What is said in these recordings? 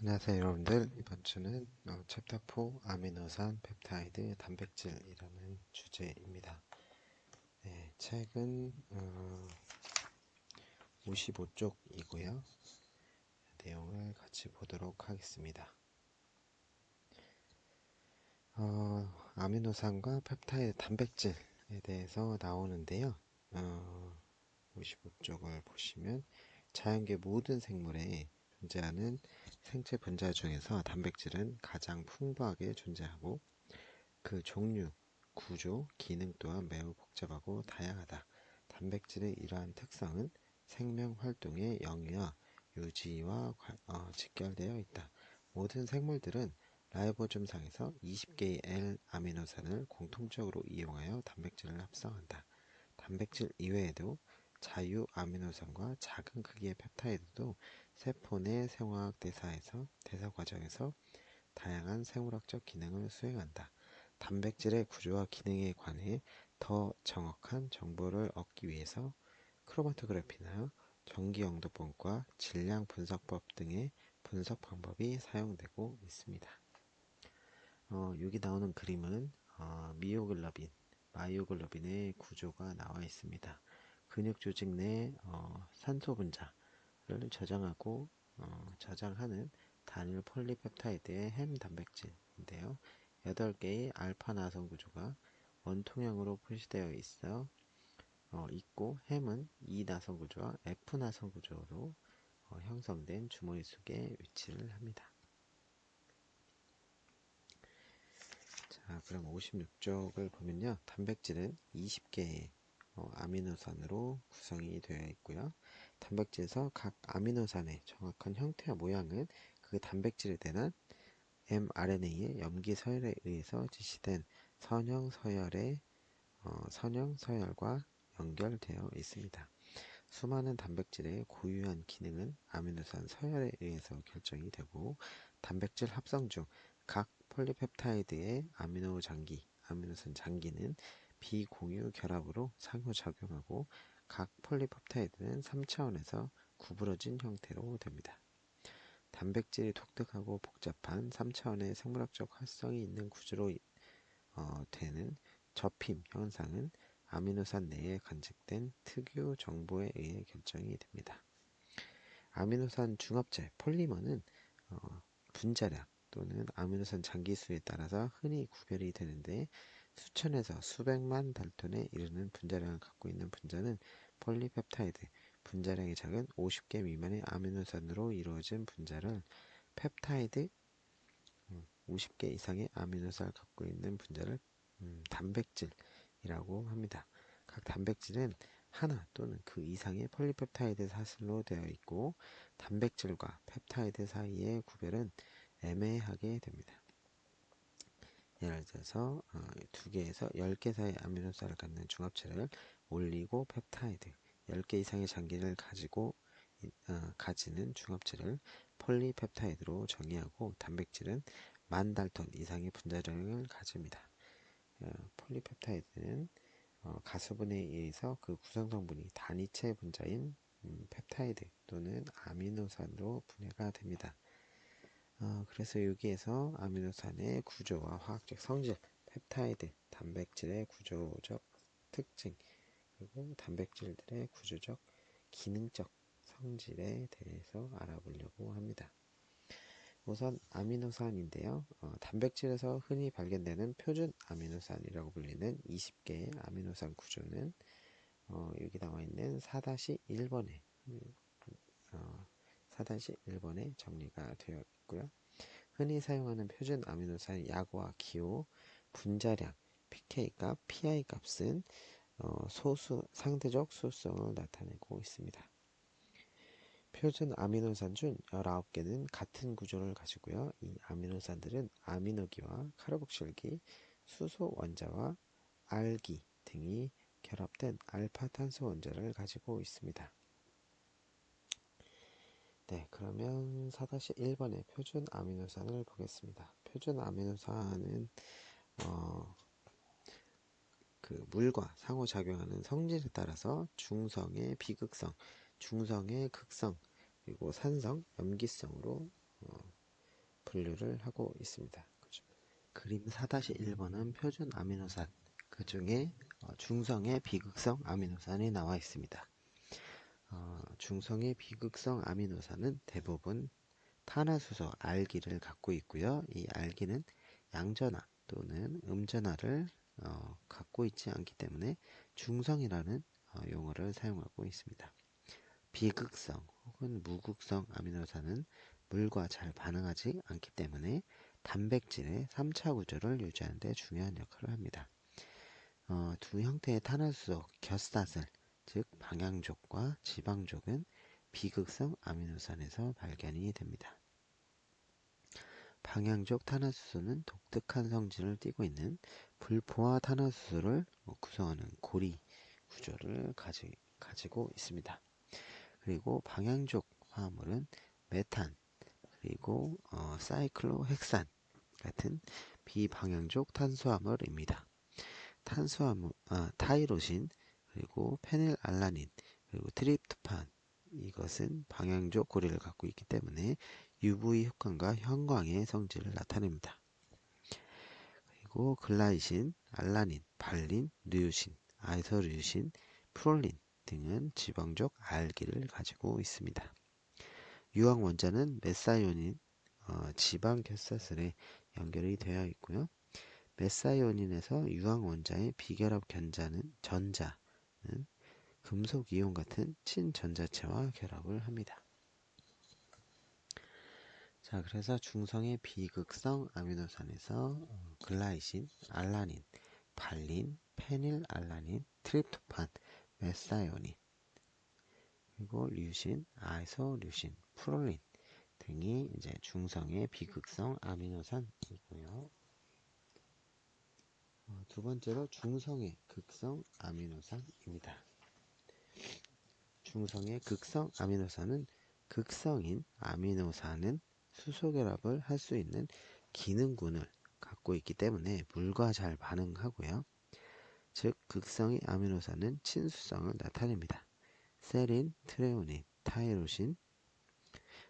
안녕하세요 여러분들. 이번 주는 챕터 4 아미노산 펩타이드 단백질이라는 주제입니다. 네, 책은 55쪽이고요. 내용을 같이 보도록 하겠습니다. 아미노산과 펩타이드 단백질에 대해서 나오는데요. 55쪽을 보시면 자연계 모든 생물에 존재하는 생체 분자 중에서 단백질은 가장 풍부하게 존재하고 그 종류, 구조, 기능 또한 매우 복잡하고 다양하다. 단백질의 이러한 특성은 생명 활동의 영위와 유지와 직결되어 있다. 모든 생물들은 라이보좀상에서 20개의 L-아미노산을 공통적으로 이용하여 단백질을 합성한다. 단백질 이외에도 자유 아미노산과 작은 크기의 펩타이드도 세포 내 생화학 대사 과정에서 다양한 생물학적 기능을 수행한다. 단백질의 구조와 기능에 관해 더 정확한 정보를 얻기 위해서 크로마토그래피나 전기영도법과 질량 분석법 등의 분석 방법이 사용되고 있습니다. 여기 나오는 그림은 미오글로빈, 마이오글로빈의 구조가 나와 있습니다. 근육 조직 내 산소 분자를 저장하는 단일 폴리펩타이드의 햄 단백질인데요. 8개의 알파 나선 구조가 원통형으로 표시되어 있고 햄은 2나선 구조와 F 나선 구조로 형성된 주머니 속에 위치를 합니다. 자, 그럼 56쪽을 보면요. 단백질은 20개의 아미노산으로 구성이 되어 있고요. 단백질에서 각 아미노산의 정확한 형태와 모양은 그 단백질에 대한 mRNA의 염기 서열에 의해서 지시된 선형 서열과 연결되어 있습니다. 수많은 단백질의 고유한 기능은 아미노산 서열에 의해서 결정이 되고 단백질 합성 중 각 폴리펩타이드의 아미노산 장기는 비공유 결합으로 상호작용하고 각 폴리펩타이드는 3차원에서 구부러진 형태로 됩니다. 단백질이 독특하고 복잡한 3차원의 생물학적 활성이 있는 구조로 되는 접힘 현상은 아미노산 내에 간직된 특유 정보에 의해 결정이 됩니다. 아미노산 중합체 폴리머는 분자량 또는 아미노산 장기수에 따라서 흔히 구별이 되는데 수천에서 수백만 달톤에 이르는 분자량을 갖고 있는 분자는 폴리펩타이드, 분자량이 작은 50개 미만의 아미노산으로 이루어진 분자를 펩타이드, 50개 이상의 아미노산을 갖고 있는 분자를 단백질이라고 합니다. 각 단백질은 하나 또는 그 이상의 폴리펩타이드 사슬로 되어 있고 단백질과 펩타이드 사이의 구별은 애매하게 됩니다. 예를 들어서 2개에서 10개 사이의 아미노산을 갖는 중합체를 올리고펩타이드, 10개 이상의 장기를 가지는 중합체를 폴리펩타이드로 정의하고 단백질은 10,000달톤 이상의 분자량을 가집니다. 폴리펩타이드는 가수분해에 의해서 그 구성성분이 단위체 분자인 펩타이드 또는 아미노산으로 분해가 됩니다. 그래서 여기에서 아미노산의 구조와 화학적 성질, 펩타이드, 단백질의 구조적 특징, 그리고 단백질들의 구조적, 기능적 성질에 대해서 알아보려고 합니다. 우선 아미노산인데요. 단백질에서 흔히 발견되는 표준 아미노산이라고 불리는 20개의 아미노산 구조는 여기 나와 있는 4-1번에 4-1번에 정리가 되어 있고요. 흔히 사용하는 표준 아미노산 약과 기호, 분자량, pK값, PI값은 상대적 소수성을 나타내고 있습니다. 표준 아미노산 중 19개는 같은 구조를 가지고요. 이 아미노산들은 아미노기와 카르복실기, 수소 원자와 알기 등이 결합된 알파 탄소 원자를 가지고 있습니다. 네, 그러면 4-1번의 표준 아미노산을 보겠습니다. 표준 아미노산은 그 물과 상호작용하는 성질에 따라서 중성의 비극성, 중성의 극성, 그리고 산성, 염기성으로 분류를 하고 있습니다. 그림 4-1번은 표준 아미노산, 그 중에 중성의 비극성 아미노산이 나와 있습니다. 중성의 비극성 아미노산은 대부분 탄화수소 알기를 갖고 있고요. 이 알기는 양전화 또는 음전화를 갖고 있지 않기 때문에 중성이라는 용어를 사용하고 있습니다. 비극성 혹은 무극성 아미노산은 물과 잘 반응하지 않기 때문에 단백질의 3차 구조를 유지하는 데 중요한 역할을 합니다. 두 형태의 탄화수소 결사슬, 즉 방향족과 지방족은 비극성 아미노산에서 발견이 됩니다. 방향족 탄화수소는 독특한 성질을 띠고 있는 불포화 탄화수소를 구성하는 고리 구조를 가지고 있습니다. 그리고 방향족 화합물은 메탄, 그리고 사이클로헥산 같은 비방향족 탄수화물입니다. 타이로신, 그리고 페닐알라닌, 그리고 트립토판, 이것은 방향족 고리를 갖고 있기 때문에 UV 효과과 형광의 성질을 나타냅니다. 그리고 글라이신, 알라닌, 발린, 류신, 아이소류신, 프롤린 등은 지방족 알기를 가지고 있습니다. 유황 원자는 메사이오닌, 지방 결사슬에 연결이 되어 있고요. 메사이오닌에서 유황 원자의 비결합 전자는 금속 이온 같은 친전자체와 결합을 합니다. 자, 그래서 중성의 비극성 아미노산에서 글라이신, 알라닌, 발린, 페닐알라닌, 트립토판, 메사이오닌, 그리고 류신, 아이소류신, 프롤린 등이 이제 중성의 비극성 아미노산이고요. 두 번째로 중성의 극성 아미노산입니다. 중성의 극성 아미노산은 극성인 아미노산은 수소결합을 할 수 있는 기능군을 갖고 있기 때문에 물과 잘 반응하고요. 즉 극성의 아미노산은 친수성을 나타냅니다. 세린, 트레오닌, 타이로신,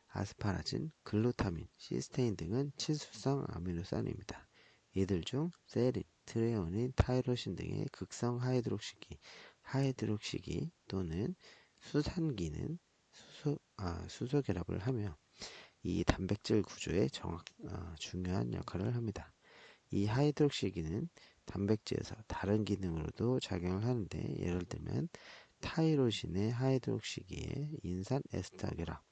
아스파라진, 글루타민, 시스테인 등은 친수성 아미노산입니다. 이들 중 세린, 트레오닌, 타이로신 등의 극성 하이드록시기 또는 수산기는 수소 결합을 하며 이 단백질 구조에 중요한 역할을 합니다. 이 하이드록시기는 단백질에서 다른 기능으로도 작용을 하는데, 예를 들면 타이로신의 하이드록시기에 인산 에스터 결합,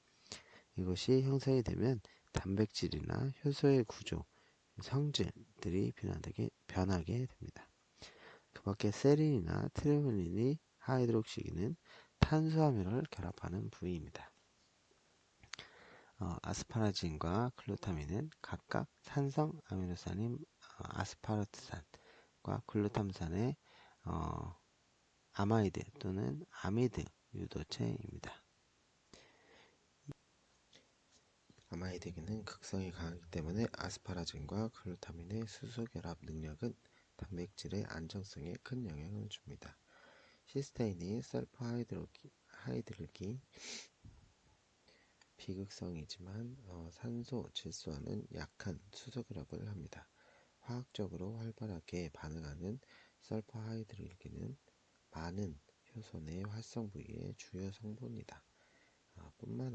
이것이 형성이 되면 단백질이나 효소의 구조, 성질들이 변하게 됩니다. 그 밖에 세린이나 트레오닌이 하이드록시기는 탄수화물을 결합하는 부위입니다. 아스파라진과 글루타민은 각각 산성 아미노산인 아스파라트산과 글루탐산의 아마이드 또는 아미드 유도체입니다. 아마이드기는 극성이 강하기 때문에 아스파라진과 글루타민의 수소 결합 능력은 단백질의 안정성에 큰 영향을 줍니다. 시스테인이 설포 하이드르기 비극성이지만 산소, 질소와는 약한 수소 결합을 합니다. 화학적으로 활발하게 반응하는 설포 하이드르기는 많은 효소 내 활성 부위의 주요 성분이다. 뿐만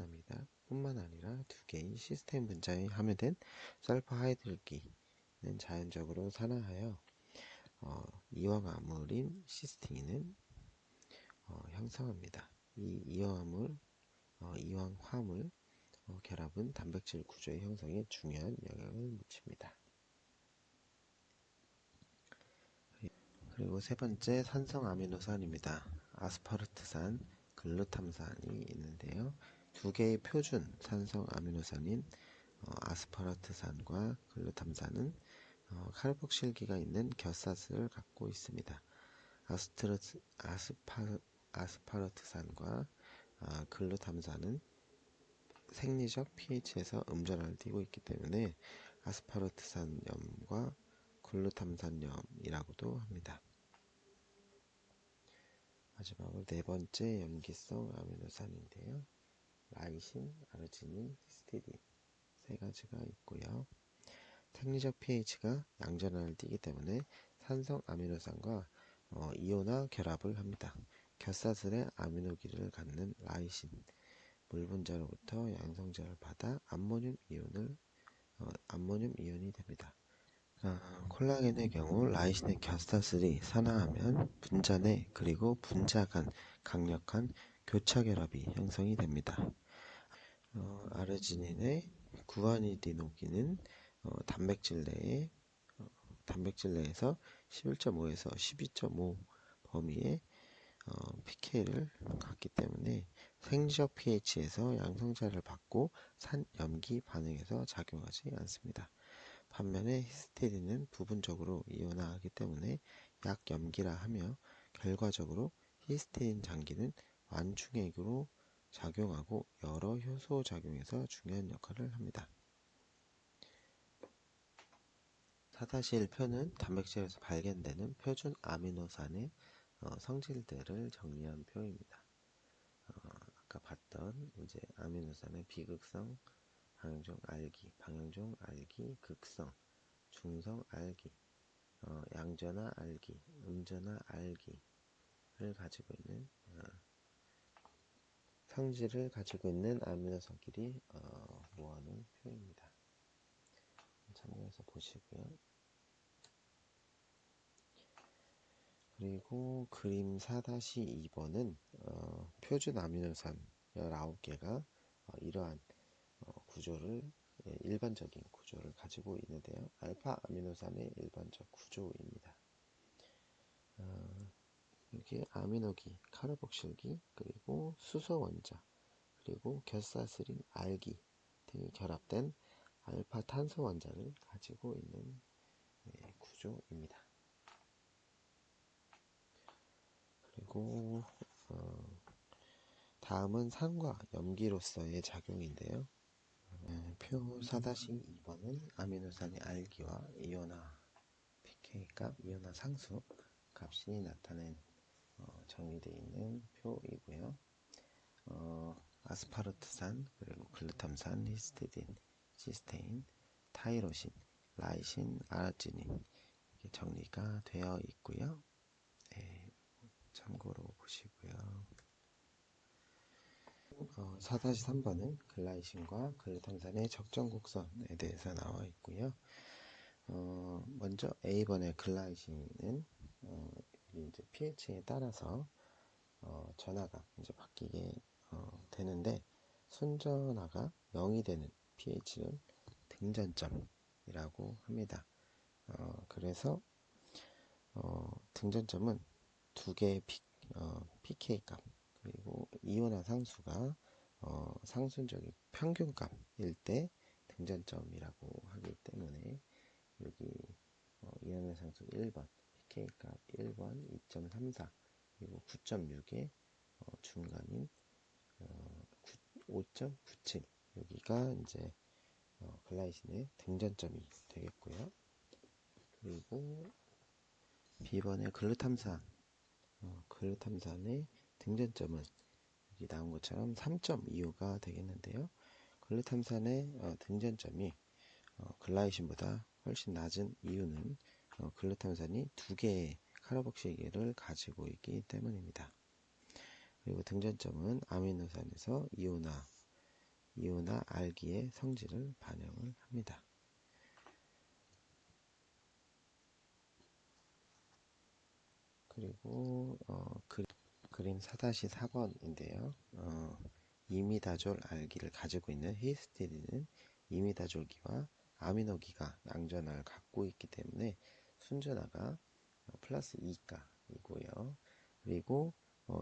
아니라 두 개의 시스테인 분자에 함유된 설포 하이드르기는 자연적으로 산화하여 이황화물인 시스틴을 형성합니다. 이 이황화물 결합은 단백질 구조의 형성에 중요한 영향을 미칩니다. 그리고 세 번째 산성 아미노산입니다. 아스파르트산, 글루탐산이 있는데요. 두 개의 표준 산성 아미노산인 아스파르트산과 글루탐산은 칼복실기가 있는 결사슬을 갖고 있습니다. 아스파르트산과 글루탐산은 생리적 pH에서 음전화를 띠고 있기 때문에 아스파르트산염과 글루탐산염이라고도 합니다. 마지막으로 네 번째 염기성 아미노산인데요. 라이신, 아르지닌, 히스티딘 세 가지가 있고요. 생리적 pH가 양전환을 띠기 때문에 산성 아미노산과 이온화 결합을 합니다. 곁사슬에 아미노기를 갖는 라이신, 물 분자로부터 양성자를 받아 암모늄 이온이 됩니다. 콜라겐의 경우 라이신의 곁사슬이 산화하면 분자 내 그리고 분자 간 강력한 교차 결합이 형성이 됩니다. 아르지닌의 구아니디노기는 단백질 내에서 11.5에서 12.5 범위의 pK를 갖기 때문에 생리적 pH에서 양성자를 받고 산염기 반응에서 작용하지 않습니다. 반면에 히스테린은 부분적으로 이온화하기 때문에 약염기라 하며 결과적으로 히스테린 장기는 완충액으로 작용하고 여러 효소 작용에서 중요한 역할을 합니다. 4-1표는 단백질에서 발견되는 표준 아미노산의 성질들을 정리한 표입니다. 아까 봤던 이제 아미노산의 비극성, 방향종 알기, 극성, 중성 알기, 양전화 알기, 음전화 알기를 가지고 있는 성질을 가지고 있는 아미노산끼리 모아놓은 표입니다. 참고해서 보시고요. 그리고 그림 4-2번은 표준 아미노산 19개가 이러한 구조를 일반적인 구조를 가지고 있는데요. 알파 아미노산의 일반적 구조입니다. 여기 아미노기, 카르복실기, 그리고 수소 원자, 그리고 곁사슬인 알기 등이 결합된 알파 탄소 원자를 가지고 있는 구조입니다. 그리고 다음은 산과 염기로서의 작용인데요. 표 4-2번은 아미노산의 알기와 이온화 pK 값, 이온화 상수 값이 나타낸 정의되어 있는 표이고요. 아스파르트산, 그리고 글루탐산, 히스티딘, 시스테인, 타이로신, 라이신, 아르지닌 이렇게 정리가 되어 있고요. 네, 참고로 보시고요. 4-3번은 글라이신과 글루탐산의 적정 곡선에 대해서 나와 있고요. 먼저 A번의 글라이신은 이제 pH에 따라서 전하가 이제 바뀌게 되는데 순전하가 0이 되는 pH를 등전점이라고 합니다. 그래서 등전점은 두 개의 pK 값 그리고 이온화 상수가 상순적인 평균값일 때 등전점이라고 하기 때문에 여기 이온화 상수 1번 pK 값 1번 2.34 그리고 9.6의 중간인 5.97 여기가 이제 글라이신의 등전점이 되겠고요. 그리고 B번의 글루탐산의 등전점은 여기 나온 것처럼 3.25가 되겠는데요. 글루탐산의 등전점이 글라이신보다 훨씬 낮은 이유는 글루탐산이 두 개의 카르복실기를 가지고 있기 때문입니다. 그리고 등전점은 아미노산에서 이온화 알기의 성질을 반영을 합니다. 그리고 그림 4-4번인데요. 이미다졸 알기를 가지고 있는 히스티딘은 이미다졸기와 아미노기가 양전화를 갖고 있기 때문에 순전화가 플러스 2가이고요. 그리고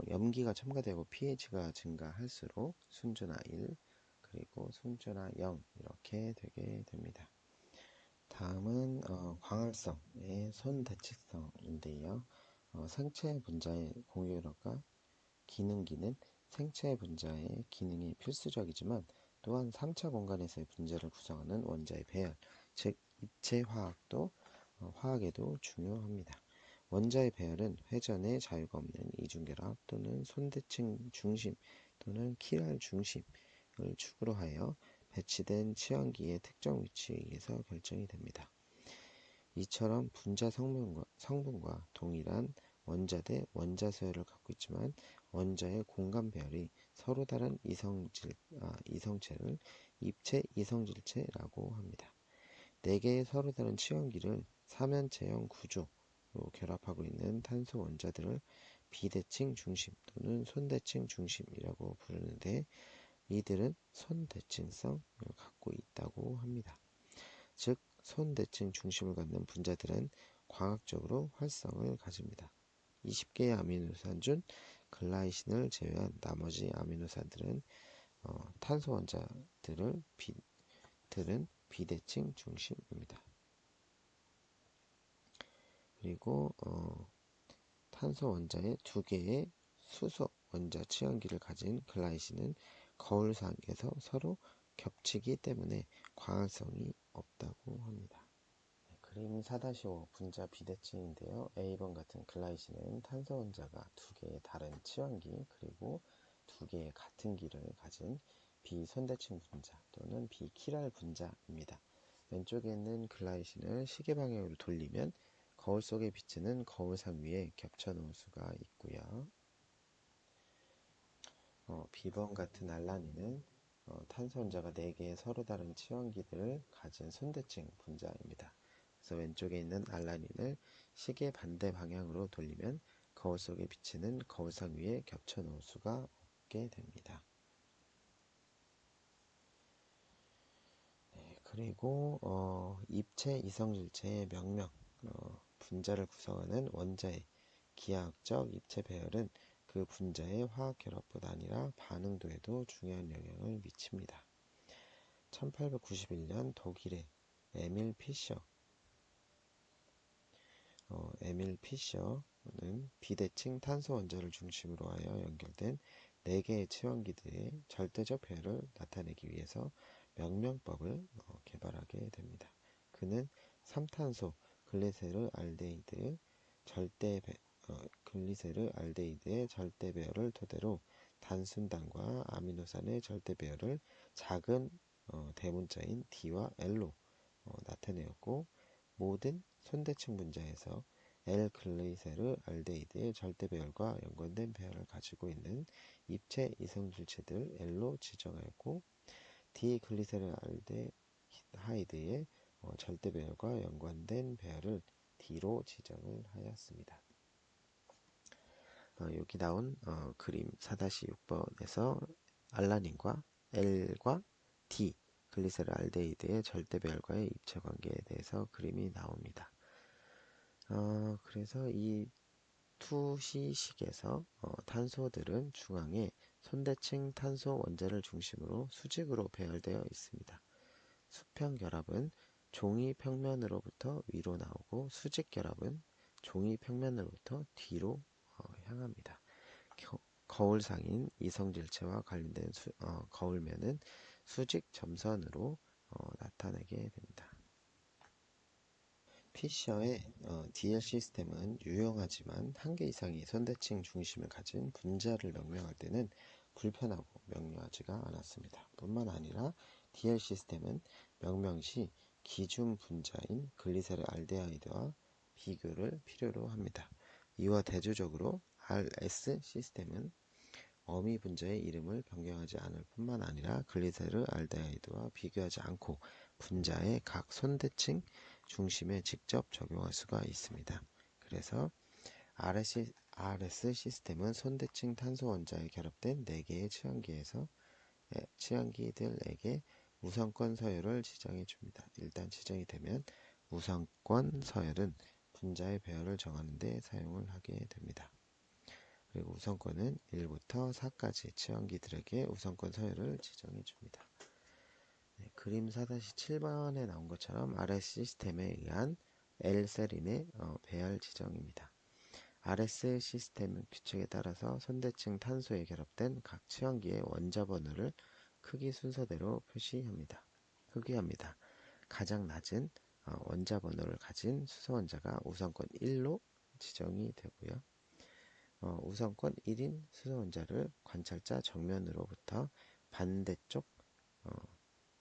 염기가 첨가되고 pH가 증가할수록 순전화 1 그리고 순전화 0 이렇게 되게 됩니다. 다음은 광활성의 손대칭성인데요. 생체 분자의 공유력과 기능기는 생체 분자의 기능이 필수적이지만 또한 3차 공간에서의 분자를 구성하는 원자의 배열, 즉 입체 화학도 화학에도 중요합니다. 원자의 배열은 회전의 자유가 없는 이중결합 또는 손대칭 중심 또는 키랄 중심을 축으로 하여 배치된 치환기의 특정 위치에 의해서 결정이 됩니다. 이처럼 분자 성분과 동일한 원자 대 원자 수열을 갖고 있지만 원자의 공간 배열이 서로 다른 이성체를 입체 이성질체라고 합니다. 4개의 서로 다른 치원기를 삼연체형 구조로 결합하고 있는 탄소 원자들을 비대칭 중심 또는 손대칭 중심이라고 부르는데 이들은 손대칭성을 갖고 있다고 합니다. 즉 손대칭 중심을 갖는 분자들은 광학적으로 활성을 가집니다. 20개의 아미노산 중 글라이신을 제외한 나머지 아미노산들은 탄소 원자들은 비대칭 중심입니다. 그리고 탄소 원자의 2개의 수소 원자 치환기를 가진 글라이신은 거울상에서 서로 겹치기 때문에 광합성이 없다고 합니다. 그림 4-5 분자 비대칭인데요. A번 같은 글라이신은 탄소 원자가 2개의 다른 치환기 그리고 2개의 같은 기를 가진 비손대칭 분자 또는 비키랄 분자입니다. 왼쪽에 있는 글라이신을 시계 방향으로 돌리면 거울 속에 비치는 거울상 위에 겹쳐 놓을 수가 있고요. B번 같은 알라닌은 탄소 원자가 4개의 서로 다른 치환기들을 가진 손대칭 분자입니다. 그래서 왼쪽에 있는 알라닌을 시계 반대 방향으로 돌리면 거울 속에 비치는 거울상 위에 겹쳐 놓을 수가 없게 됩니다. 네, 그리고 입체 이성질체의 명명, 분자를 구성하는 원자의 기하학적 입체 배열은 그 분자의 화학 결합뿐 아니라 반응도에도 중요한 영향을 미칩니다. 1891년 독일의 에밀 피셔는 비대칭 탄소 원자를 중심으로 하여 연결된 4개의 치환기들의 절대적 배열을 나타내기 위해서 명명법을 개발하게 됩니다. 그는 3탄소 글리세르 알데히드의 절대 배열을 토대로 단순당과 아미노산의 절대 배열을 작은 대문자인 D와 L로 나타내었고 모든 손대칭 분자에서 L-글리세르 알데히드의 절대 배열과 연관된 배열을 가지고 있는 입체 이성질체들 L로 지정하였고 D-글리세르 알데하이드의 절대 배열과 연관된 배열을 D로 지정을 하였습니다. 여기 나온 그림 4-6번에서 알라닌과 L과 D 글리세르 알데히드의 절대 배열과의 입체 관계에 대해서 그림이 나옵니다. 그래서 이 투시식에서 탄소들은 중앙에 손대칭 탄소 원자를 중심으로 수직으로 배열되어 있습니다. 수평 결합은 종이 평면으로부터 위로 나오고 수직 결합은 종이 평면으로부터 뒤로 향합니다. 거울상인 이성질체와 관련된 거울면은 수직 점선으로 나타내게 됩니다. 피셔의 DL 시스템은 유용하지만 한 개 이상의 손대칭 중심을 가진 분자를 명명할 때는 불편하고 명료하지가 않았습니다. 뿐만 아니라 DL 시스템은 명명 시 기준 분자인 글리세르 알데하이드와 비교를 필요로 합니다. 이와 대조적으로 RS 시스템은 어미 분자의 이름을 변경하지 않을 뿐만 아니라 글리세르 알데하이드와 비교하지 않고 분자의 각 손대칭 중심에 직접 적용할 수가 있습니다. 그래서 RS 시스템은 손대칭 탄소 원자에 결합된 4개의 치환기들에게 우선권 서열을 지정해 줍니다. 일단 지정이 되면 우선권 서열은 분자의 배열을 정하는 데 사용을 하게 됩니다. 그리고 우선권은 1부터 4까지 치환기들에게 우선권 서열을 지정해 줍니다. 네, 그림 4-7번에 나온 것처럼 RS 시스템에 의한 L세린의 배열 지정입니다. RS 시스템 규칙에 따라서 손대칭 손대칭 탄소에 결합된 각 치환기의 원자 번호를 크기 순서대로 표기합니다. 가장 낮은 원자 번호를 가진 수소 원자가 우선권 1로 지정이 되고요. 우선권 1인 수소 원자를 관찰자 정면으로부터 반대쪽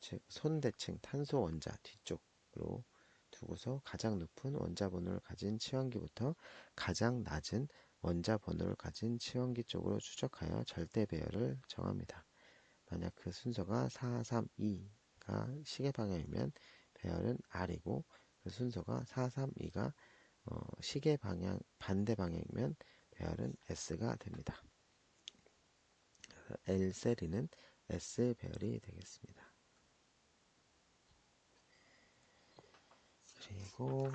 즉 손대칭 탄소 원자 뒤쪽으로 두고서 가장 높은 원자 번호를 가진 치환기부터 가장 낮은 원자 번호를 가진 치환기 쪽으로 추적하여 절대 배열을 정합니다. 만약 그 순서가 4, 3, 2가 시계 방향이면 배열은 R이고, 그 순서가 4, 3, 2가 시계 방향 반대 방향이면 배열은 S가 됩니다. L3는 S 배열이 되겠습니다. 그리고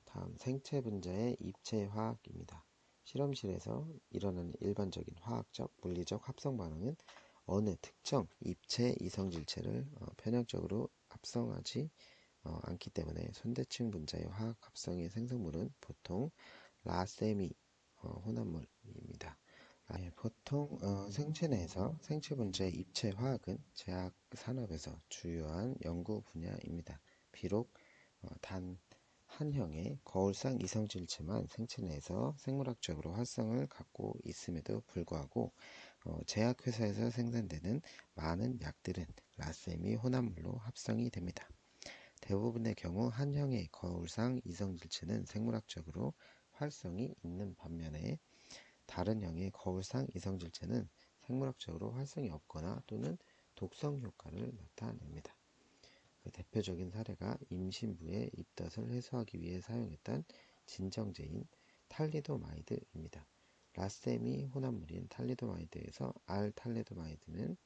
다음 생체 분자의 입체 화학입니다. 실험실에서 일어나는 일반적인 화학적, 물리적 합성 반응은 어느 특정 입체 이성질체를 편향적으로 합성하지 않기 때문에 손대칭 분자의 화학 합성의 생성물은 보통 라세미 혼합물입니다. 보통 생체 내에서 생체 분자의 입체 화학은 제약 산업에서 주요한 연구 분야입니다. 비록 단 한 형의 거울상 이성질체만 생체 내에서 생물학적으로 활성을 갖고 있음에도 불구하고 제약회사에서 생산되는 많은 약들은 라세미 혼합물로 합성이 됩니다. 대부분의 경우 한 형의 거울상 이성질체는 생물학적으로 활성이 있는 반면에 다른 형의 거울상 이성질체는 생물학적으로 활성이 없거나 또는 독성 효과를 나타냅니다. 그 대표적인 사례가 임신부의 입덧을 해소하기 위해 사용했던 진정제인 탈리도마이드입니다. 라세미 혼합물인 탈리도마이드에서 R-탈리도마이드는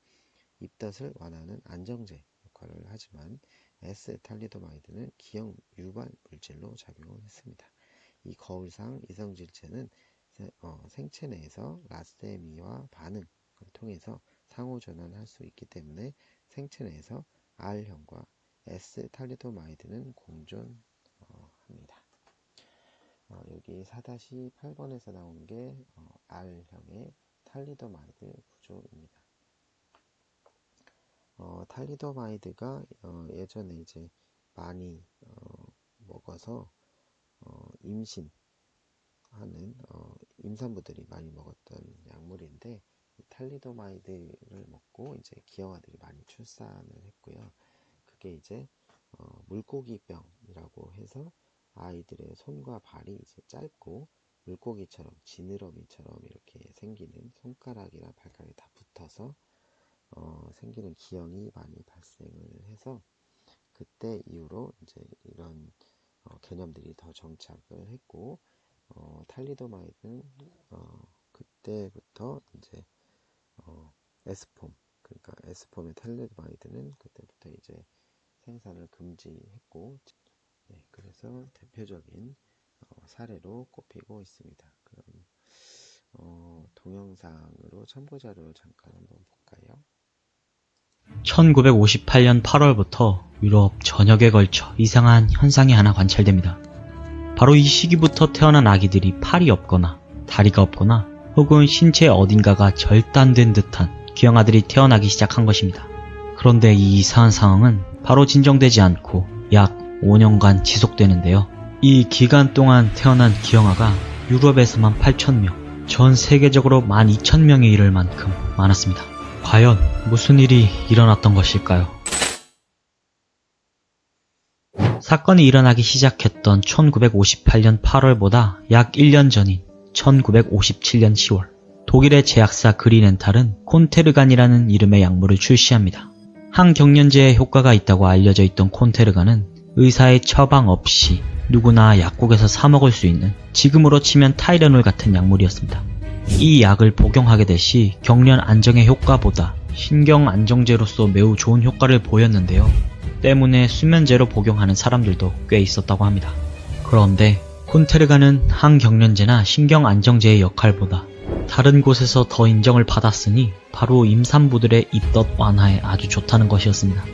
입덧을 완화하는 안정제 역할을 하지만 S-탈리도마이드는 기형 유발 물질로 작용을 했습니다. 이 거울상 이성질체는 생체 내에서 라세미와 반응을 통해서 상호전환할 수 있기 때문에 생체 내에서 R형과 S-탈리도마이드는 공존합니다. 여기 4-8번에서 나온 게 R형의 탈리도마이드 구조입니다. 탈리도마이드가 예전에 이제 많이 먹어서 임신하는 임산부들이 많이 먹었던 약물인데, 이 탈리도마이드를 먹고 이제 기형아들이 많이 출산을 했고요. 그게 이제 물고기병이라고 해서 아이들의 손과 발이 이제 짧고 물고기처럼 지느러미처럼 이렇게 생기는 손가락이나 발가락이 다 붙어서 생기는 기형이 많이 발생을 해서 그때 이후로 이제 이런 개념들이 더 정착을 했고, 탈리도마이드는 그때부터 이제 에스폼, 그러니까 에스폼의 탈리도마이드는 그때부터 이제 생산을 금지했고, 그래서 대표적인 사례로 꼽히고 있습니다. 그럼 동영상으로 참고자료를 잠깐 한번 볼까요? 1958년 8월부터 유럽 전역에 걸쳐 이상한 현상이 하나 관찰됩니다. 바로 이 시기부터 태어난 아기들이 팔이 없거나 다리가 없거나 혹은 신체 어딘가가 절단된 듯한 기형아들이 태어나기 시작한 것입니다. 그런데 이 이상한 상황은 바로 진정되지 않고 약 5년간 지속되는데요. 이 기간 동안 태어난 기형아가 유럽에서만 8,000명, 전 세계적으로 12,000명에 이를 만큼 많았습니다. 과연 무슨 일이 일어났던 것일까요? 사건이 일어나기 시작했던 1958년 8월보다 약 1년 전인 1957년 10월, 독일의 제약사 그린엔탈은 콘테르간이라는 이름의 약물을 출시합니다. 항경련제에 효과가 있다고 알려져 있던 콘테르간은 의사의 처방 없이 누구나 약국에서 사 먹을 수 있는, 지금으로 치면 타이레놀 같은 약물이었습니다. 이 약을 복용하게 될 시 경련 안정의 효과보다 신경 안정제로서 매우 좋은 효과를 보였는데요. 때문에 수면제로 복용하는 사람들도 꽤 있었다고 합니다. 그런데 콘테르간은 항경련제나 신경 안정제의 역할보다 다른 곳에서 더 인정을 받았으니 바로 임산부들의 입덧 완화에 아주 좋다는 것이었습니다.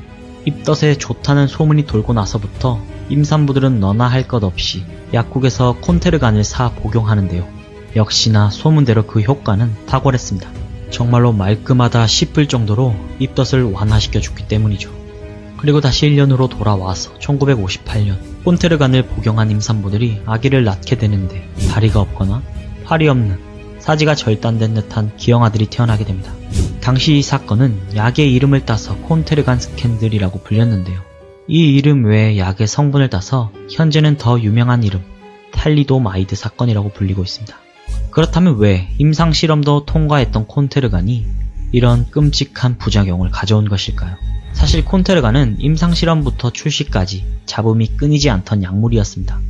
입덧에 좋다는 소문이 돌고 나서부터 임산부들은 너나 할 것 없이 약국에서 콘테르간을 사 복용하는데요. 역시나 소문대로 그 효과는 탁월했습니다. 정말로 말끔하다 싶을 정도로 입덧을 완화시켜줬기 때문이죠. 그리고 다시 1년 후로 돌아와서 1958년 콘테르간을 복용한 임산부들이 아기를 낳게 되는데 다리가 없거나 팔이 없는, 사지가 절단된 듯한 기형아들이 태어나게 됩니다. 당시 이 사건은 약의 이름을 따서 콘테르간 스캔들이라고 불렸는데요. 이 이름 외에 약의 성분을 따서 현재는 더 유명한 이름 탈리도마이드 사건이라고 불리고 있습니다. 그렇다면 왜 임상실험도 통과했던 콘테르간이 이런 끔찍한 부작용을 가져온 것일까요? 사실 콘테르간은 임상실험부터 출시까지 잡음이 끊이지 않던 약물이었습니다.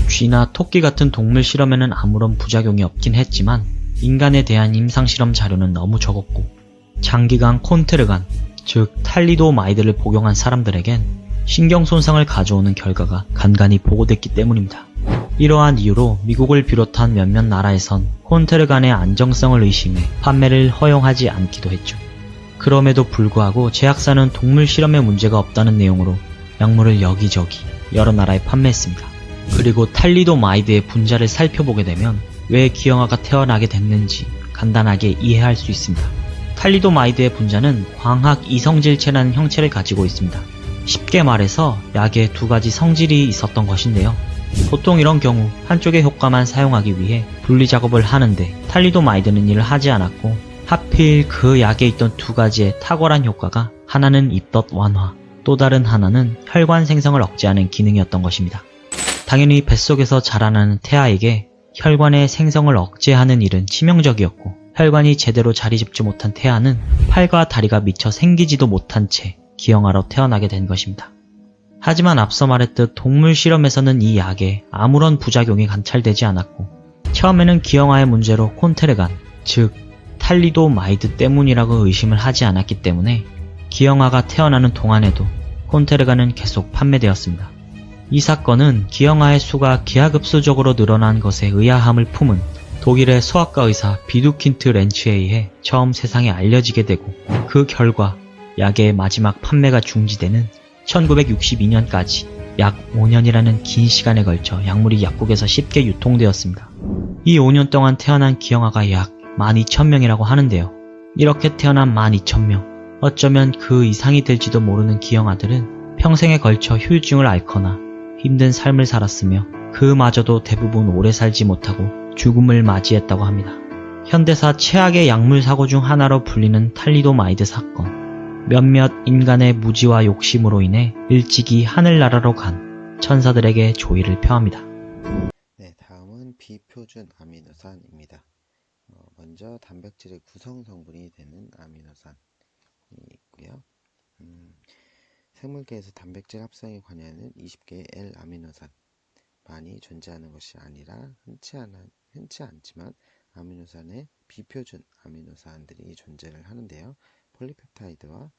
쥐나 토끼 같은 동물 실험에는 아무런 부작용이 없긴 했지만 인간에 대한 임상실험 자료는 너무 적었고 장기간 콘테르간, 즉 탈리도마이드를 복용한 사람들에겐 신경 손상을 가져오는 결과가 간간히 보고됐기 때문입니다. 이러한 이유로 미국을 비롯한 몇몇 나라에선 콘테르간의 안정성을 의심해 판매를 허용하지 않기도 했죠. 그럼에도 불구하고 제약사는 동물 실험에 문제가 없다는 내용으로 약물을 여기저기 여러 나라에 판매했습니다. 그리고 탈리도마이드의 분자를 살펴보게 되면 왜 기형아가 태어나게 됐는지 간단하게 이해할 수 있습니다. 탈리도마이드의 분자는 광학 이성질체라는 형체를 가지고 있습니다. 쉽게 말해서 약에 두 가지 성질이 있었던 것인데요. 보통 이런 경우 한쪽의 효과만 사용하기 위해 분리 작업을 하는데 탈리도마이드는 이를 하지 않았고 하필 그 약에 있던 두 가지의 탁월한 효과가 하나는 입덧 완화, 또 다른 하나는 혈관 생성을 억제하는 기능이었던 것입니다. 당연히 뱃속에서 자라나는 태아에게 혈관의 생성을 억제하는 일은 치명적이었고 혈관이 제대로 자리 잡지 못한 태아는 팔과 다리가 미처 생기지도 못한 채 기형아로 태어나게 된 것입니다. 하지만 앞서 말했듯 동물 실험에서는 이 약에 아무런 부작용이 관찰되지 않았고 처음에는 기형아의 문제로 콘테르간, 즉 탈리도마이드 때문이라고 의심을 하지 않았기 때문에 기형아가 태어나는 동안에도 콘테르간은 계속 판매되었습니다. 이 사건은 기형아의 수가 기하급수적으로 늘어난 것에 의아함을 품은 독일의 소아과 의사 비두킨트 렌츠에 의해 처음 세상에 알려지게 되고 그 결과 약의 마지막 판매가 중지되는 1962년까지 약 5년이라는 긴 시간에 걸쳐 약물이 약국에서 쉽게 유통되었습니다. 이 5년 동안 태어난 기형아가 약 12,000명이라고 하는데요. 이렇게 태어난 12,000명, 어쩌면 그 이상이 될지도 모르는 기형아들은 평생에 걸쳐 후유증을 앓거나 힘든 삶을 살았으며 그마저도 대부분 오래 살지 못하고 죽음을 맞이했다고 합니다. 현대사 최악의 약물 사고 중 하나로 불리는 탈리도마이드 사건. 몇몇 인간의 무지와 욕심으로 인해 일찍이 하늘나라로 간 천사들에게 조의를 표합니다. 네, 다음은 비표준 아미노산입니다. 먼저 단백질의 구성 성분이 되는 아미노산이 있고요. 생물계에서 단백질 합성에 관여하는 20개의 L아미노산만이 존재하는 것이 아니라 흔치 않지만 아미노산의 비표준 아미노산들이 존재를 하는데요. 폴리펩타이드와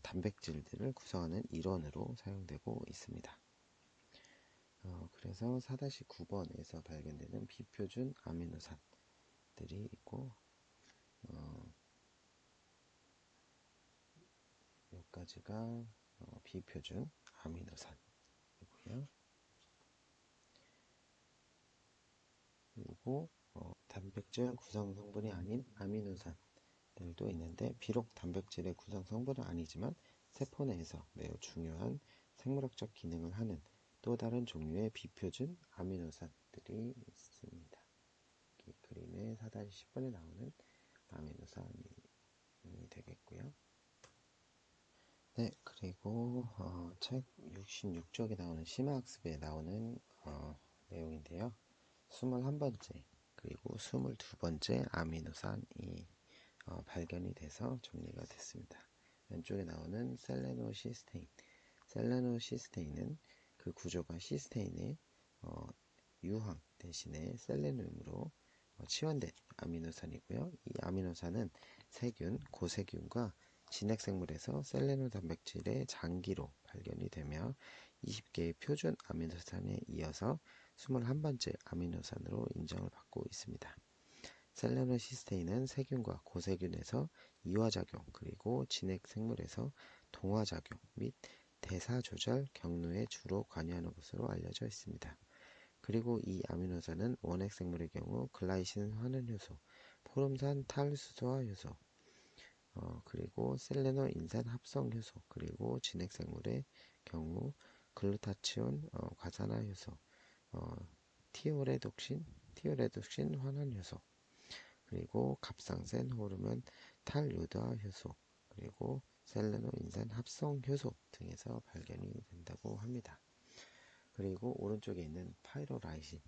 단백질들을 구성하는 일원으로 사용되고 있습니다. 그래서 4-9번에서 발견되는 비표준 아미노산들이 있고 여기까지가 비표준 아미노산이고요. 그리고 단백질 구성 성분이 아닌 아미노산들도 있는데 비록 단백질의 구성 성분은 아니지만 세포 내에서 매우 중요한 생물학적 기능을 하는 또 다른 종류의 비표준 아미노산들이 있습니다. 이 그림의 4-10번에 나오는 아미노산이 되겠고요. 네, 그리고 책 66쪽에 나오는 심화학습에 나오는 내용인데요. 21번째 그리고 22번째 아미노산이 발견이 돼서 정리가 됐습니다. 왼쪽에 나오는 셀레노시스테인. 셀레노시스테인은 그 구조가 시스테인의 유황 대신에 셀레늄으로 치환된 아미노산이고요. 이 아미노산은 세균, 고세균과 진핵생물에서 셀레늄 단백질의 장기로 발견이 되며 20개의 표준 아미노산에 이어서 21번째 아미노산으로 인정을 받고 있습니다. 셀레노시스테인은 세균과 고세균에서 이화작용 그리고 진핵생물에서 동화작용 및 대사조절 경로에 주로 관여하는 것으로 알려져 있습니다. 그리고 이 아미노산은 원핵생물의 경우 글라이신 환원효소, 포름산 탈수소화 효소, 그리고 셀레노 인산 합성 효소, 그리고 진핵생물의 경우 글루타치온 과산화 효소, 티오레독신 환원 효소, 그리고 갑상센 호르몬 탈유도화 효소, 그리고 셀레노인산 합성 효소 등에서 발견이 된다고 합니다. 그리고 오른쪽에 있는 파이로라이신,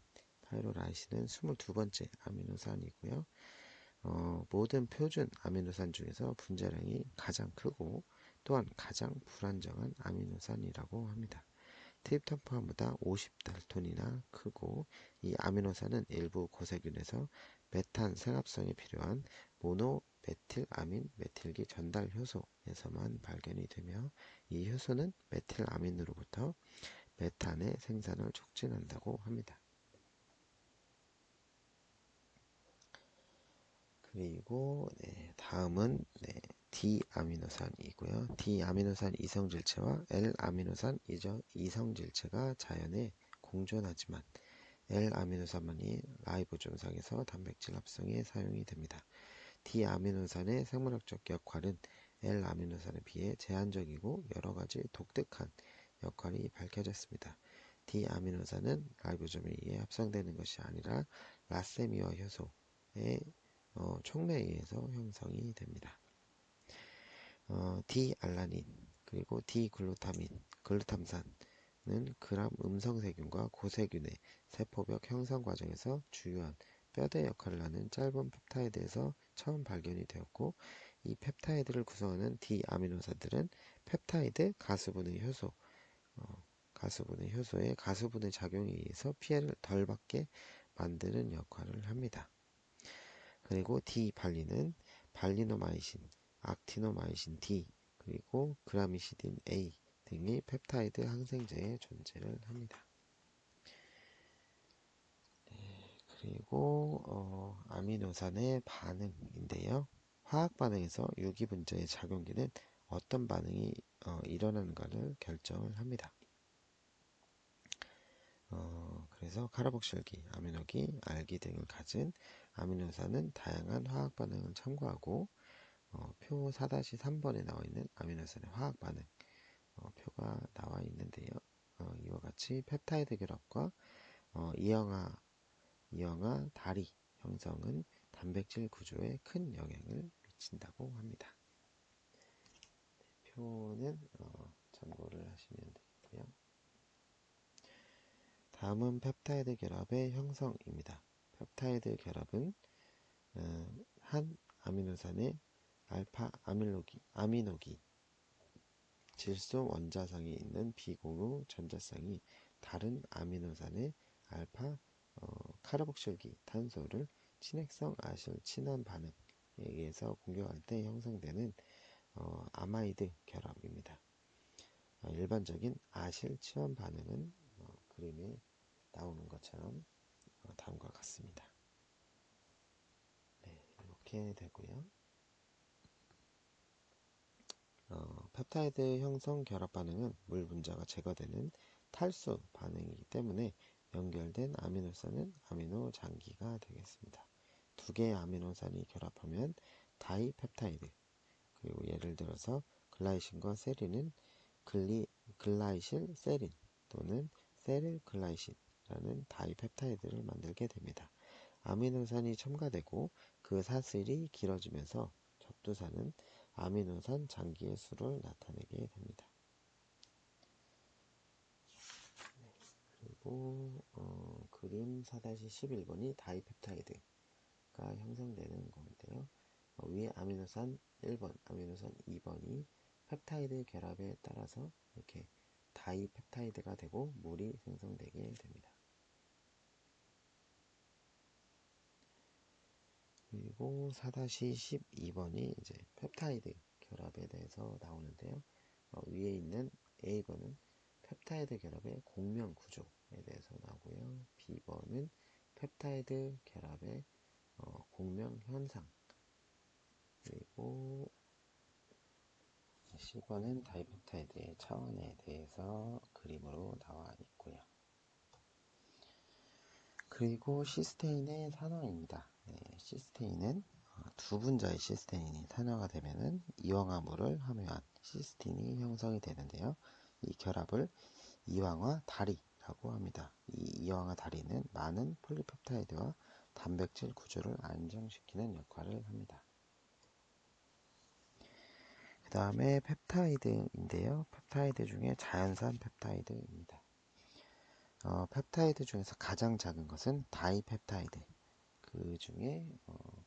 파이로라이신은 22번째 아미노산이고요. 모든 표준 아미노산 중에서 분자량이 가장 크고 또한 가장 불안정한 아미노산이라고 합니다. 트립토판보다 50달톤이나 크고, 이 아미노산은 일부 고세균에서 메탄 생합성이 필요한 모노메틸아민 메틸기 전달 효소에서만 발견이 되며, 이 효소는 메틸아민으로부터 메탄의 생산을 촉진한다고 합니다. 그리고 다음은 D아미노산이고요. D아미노산 이성질체와 L아미노산 이성질체가 자연에 공존하지만 L아미노산만이 라이보좀상에서 단백질 합성에 사용이 됩니다. D아미노산의 생물학적 역할은 L아미노산에 비해 제한적이고 여러가지 독특한 역할이 밝혀졌습니다. D아미노산은 라이보좀에 의해 합성되는 것이 아니라 라세미와 효소의 촉매에 의해서 형성이 됩니다. D알라닌 그리고 D글루타민, 글루탐산은 그람 음성세균과 고세균의 세포벽 형성 과정에서 주요한 뼈대 역할을 하는 짧은 펩타이드에서 처음 발견이 되었고, 이 펩타이드를 구성하는 D아미노산들은 펩타이드 가수분해 효소의 가수분해 작용에 의해서 피해를 덜 받게 만드는 역할을 합니다. 그리고 D발린은 발리노마이신, 악티노마이신 D, 그리고 그라미시딘 A 등의 펩타이드 항생제의 존재를 합니다. 그리고 아미노산의 반응인데요. 화학 반응에서 유기분자의 작용기는 어떤 반응이 일어나는가를 결정을 합니다. 그래서 카르복실기, 아미노기, 알기 등을 가진 아미노산은 다양한 화학 반응을 참고하고, 표 4-3번에 나와 있는 아미노산의 화학 반응 표가 나와 있는데요. 이와 같이 펩타이드 결합과 이영하 다리 형성은 단백질 구조에 큰 영향을 미친다고 합니다. 표는 참고를 하시면 되겠고요. 다음은 펩타이드 결합의 형성입니다. 펩타이드 결합은 한 아미노산의 알파 아미노기 질소 원자상에 있는 비공유 전자쌍이 다른 아미노산의 알파 카르복실기 탄소를 친핵성 아실 친환 반응에 의해서 공격할 때 형성되는 아마이드 결합입니다. 일반적인 아실 친환 반응은 그림에 나오는 것처럼 다음과 같습니다. 네, 이렇게 되고요. 펩타이드 형성 결합 반응은 물 분자가 제거되는 탈수 반응이기 때문에 연결된 아미노산은 아미노 장기가 되겠습니다. 두 개의 아미노산이 결합하면 다이펩타이드, 그리고 예를 들어서 글라이신과 세린은 글라이실 세린 또는 세릴 글라이신이라는 다이펩타이드를 만들게 됩니다. 아미노산이 첨가되고 그 사슬이 길어지면서 접두사는 아미노산 장기의 수를 나타내게 됩니다. 그리고 그림 4-11번이 다이펩타이드가 형성되는 건데요. 위에 아미노산 1번, 아미노산 2번이 펩타이드 결합에 따라서 이렇게 다이펩타이드가 되고 물이 생성되게 됩니다. 그리고 4-12번이 이제 펩타이드 결합에 대해서 나오는데요. 위에 있는 A번은 펩타이드 결합의 공명 구조에 대해서 나오고요. B번은 펩타이드 결합의 공명 현상, 그리고 C번은 다이펩타이드의 차원에 대해서 그림으로 나와 있고요. 그리고 시스테인의 산화입니다. 시스테인은 두 분자의 시스테인이 산화가 되면은 이황화물을 함유한 시스틴이 형성이 되는데요. 이 결합을 이황화 다리라고 합니다. 이 이황화 다리는 많은 폴리펩타이드와 단백질 구조를 안정시키는 역할을 합니다. 그 다음에 펩타이드인데요. 펩타이드 중에 자연산 펩타이드입니다. 펩타이드 중에서 가장 작은 것은 다이펩타이드. 그 중에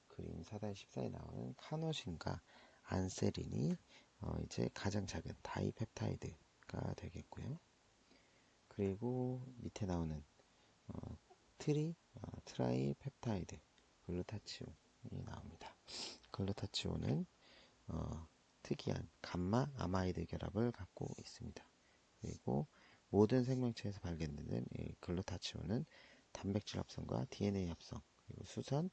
그림 4-14에 나오는 카노신과 안세린이 이제 가장 작은 다이펩타이드가 되겠고요. 그리고 밑에 나오는 어, 트라이펩타이드 글루타치온이 나옵니다. 글루타치온은 특이한 감마 아마이드 결합을 갖고 있습니다. 그리고 모든 생명체에서 발견되는 이 글루타치온은 단백질 합성과 DNA 합성, 그리고 수선,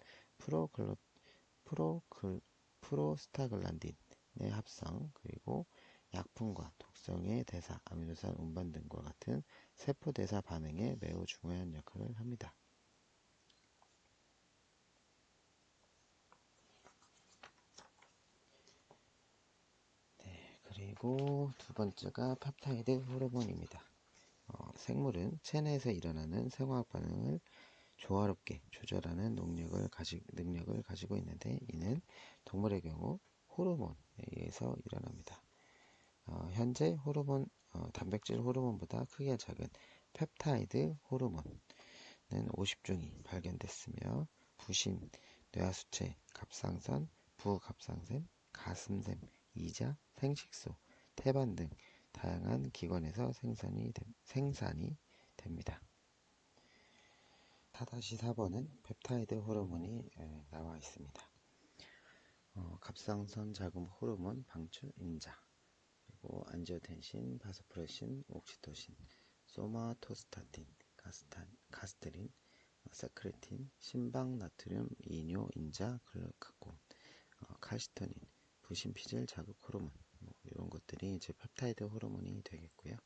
프로스타글란딘의 합성, 그리고 약품과 독성의 대사, 아미노산 운반 등과 같은 세포 대사 반응에 매우 중요한 역할을 합니다. 그리고 두 번째가 펩타이드 호르몬입니다. 생물은 체내에서 일어나는 생화학 반응을 조화롭게 조절하는 능력을 가지고 있는데 이는 동물의 경우 호르몬에 의해서 일어납니다. 현재 단백질 호르몬보다 크기가 작은 펩타이드 호르몬은 50종이 발견됐으며 부신, 뇌하수체, 갑상선, 부갑상샘, 가슴샘, 이자, 생식소, 태반 등 다양한 기관에서 생산이 됩니다. 4-4번은 펩타이드 호르몬이 나와 있습니다. 갑상선 자금 호르몬 방출 인자, 그리고 안지오텐신, 바소프레신, 옥시토신, 소마토스타틴, 가스테린, 세크레틴, 심방 나트륨 이뇨 인자 글루카곤, 칼시토닌, 부신피질 자극 호르몬, 이런 것들이 이제 펩타이드 호르몬이 되겠고요.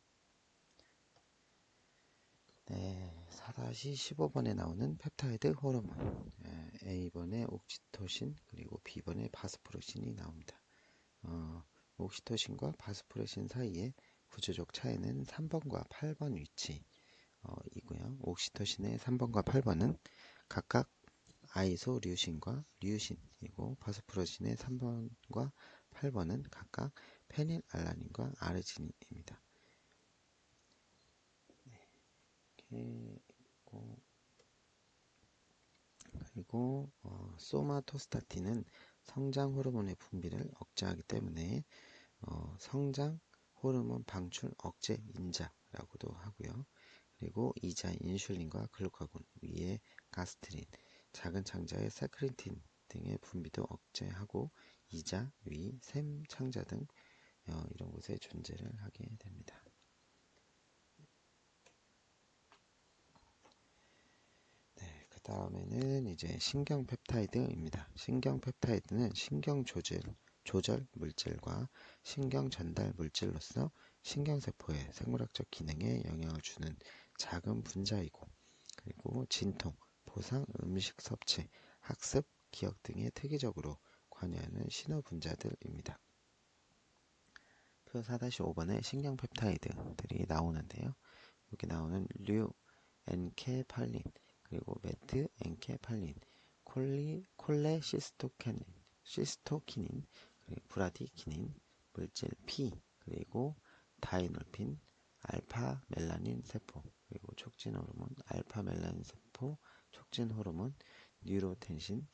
네, 4-15번에 나오는 펩타이드 호르몬. A번에 옥시토신, 그리고 B번에 바스포르신이 나옵니다. 옥시토신과 바스포르신 사이의 구조적 차이는 3번과 8번 위치이고요. 옥시토신의 3번과 8번은 각각 아이소류신과 류신이고, 바스포르신의 3번과 8번은 각각 페닐알라닌과 아르지닌입니다. 그리고 소마토스타틴은 성장 호르몬의 분비를 억제하기 때문에 성장 호르몬 방출 억제 인자라고도 하고요. 그리고 이자 인슐린과 글루카곤, 위에 가스트린, 작은 창자의 세크레틴 등의 분비도 억제하고 이자, 위, 샘 창자 등 이런 곳에 존재를 하게 됩니다. 그 다음에는 이제 신경 펩타이드입니다. 신경 펩타이드는 신경 조절 물질과 신경 전달 물질로서 신경세포의 생물학적 기능에 영향을 주는 작은 분자이고, 그리고 진통, 보상, 음식 섭취, 학습, 기억 등에 특이적으로 관여하는 신호 분자들입니다. 표 4-5번에 신경 펩타이드들이 나오는데요. 여기 나오는 엔케팔린, 그리고 메트 엔케팔린, 시스토키닌, 그리고 브라디키닌, 물질 P, 그리고 다이놀핀, 알파 멜라닌 세포, 그리고 촉진 호르몬, 알파 멜라닌 세포, 촉진 호르몬, 뉴로텐신,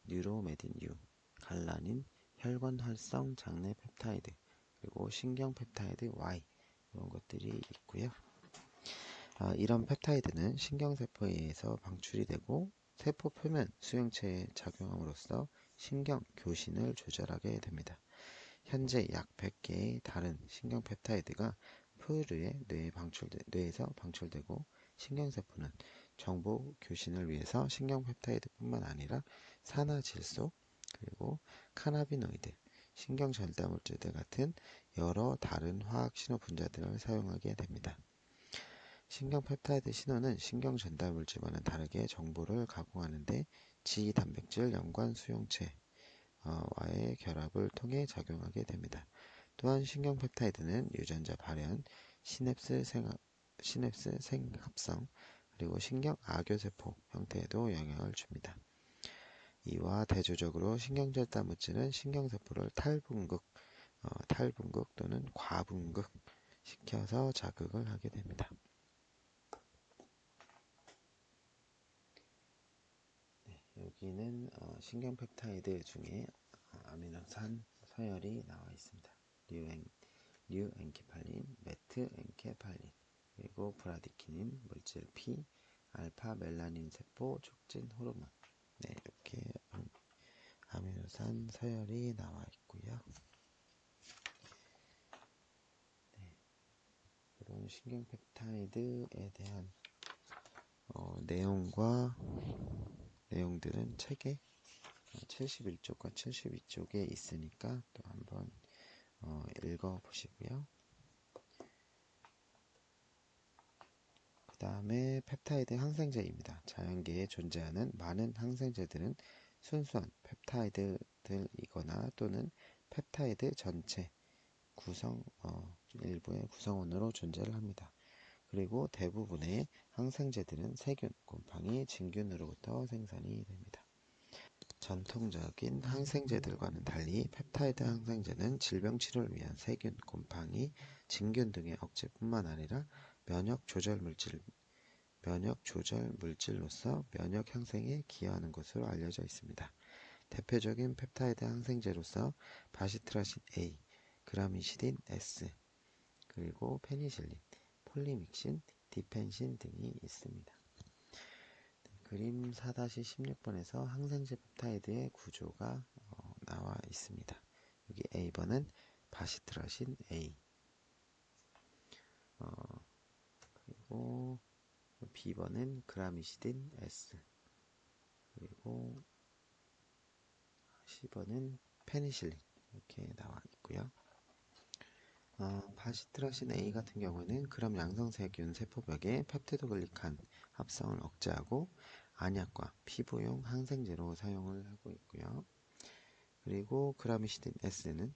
뉴로메딘 U, 갈라닌, 혈관 활성 장내 펩타이드, 그리고 신경 펩타이드 Y, 이런 것들이 있고요. 이런 펩타이드는 신경세포에 의해서 방출이 되고 세포 표면 수용체에 작용함으로써 신경 교신을 조절하게 됩니다. 현재 약 100개의 다른 신경 펩타이드가 포유류의 뇌에서 방출되고, 신경세포는 정보 교신을 위해서 신경 펩타이드뿐만 아니라 산화질소, 그리고 카나비노이드, 신경 전달 물질들 같은 여러 다른 화학 신호 분자들을 사용하게 됩니다. 신경 펩타이드 신호는 신경 전달 물질과는 다르게 정보를 가공하는데 지단백질 연관 수용체와의 결합을 통해 작용하게 됩니다. 또한 신경 펩타이드는 유전자 발현, 시냅스 생합성, 그리고 신경 악교세포 형태에도 영향을 줍니다. 이와 대조적으로 신경 전달 물질은 신경세포를 탈분극 탈분극 또는 과분극 시켜서 자극을 하게 됩니다. 네, 여기는 신경펩타이드 중에 아미노산 서열이 나와 있습니다. 류엔케팔린, 메트엔케팔린, 그리고 브라디키닌, 물질 P, 알파 멜라닌 세포 촉진 호르몬. 네, 이렇게 아미노산 서열이 나와 있고요. 네, 이런 신경펩타이드에 대한 내용들은 책에 71쪽과 72쪽에 있으니까 또 한번 읽어보시고요. 그 다음에 펩타이드 항생제입니다. 자연계에 존재하는 많은 항생제들은 순수한 펩타이드들이거나 또는 펩타이드 전체 일부의 구성원으로 존재를 합니다. 그리고 대부분의 항생제들은 세균, 곰팡이, 진균으로부터 생산이 됩니다. 전통적인 항생제들과는 달리 펩타이드 항생제는 질병 치료를 위한 세균, 곰팡이, 진균 등의 억제뿐만 아니라 면역 조절 물질로서 면역 형성에 기여하는 것으로 알려져 있습니다. 대표적인 펩타이드 항생제로서 바시트라신 A, 그라미시딘 S, 그리고 페니실린, 폴리믹신, 디펜신 등이 있습니다. 그림 4-16번에서 항생제 펩타이드의 구조가 나와 있습니다. 여기 A번은 바시트라신 A, 그리고 B번은 그라미시딘 S, 그리고 C번은 페니실린 이렇게 나와 있고요. 바시트라신 A 같은 경우는 그람 양성세균 세포벽에 펩티도글리칸 합성을 억제하고 안약과 피부용 항생제로 사용을 하고 있고요. 그리고 그라미시딘 S는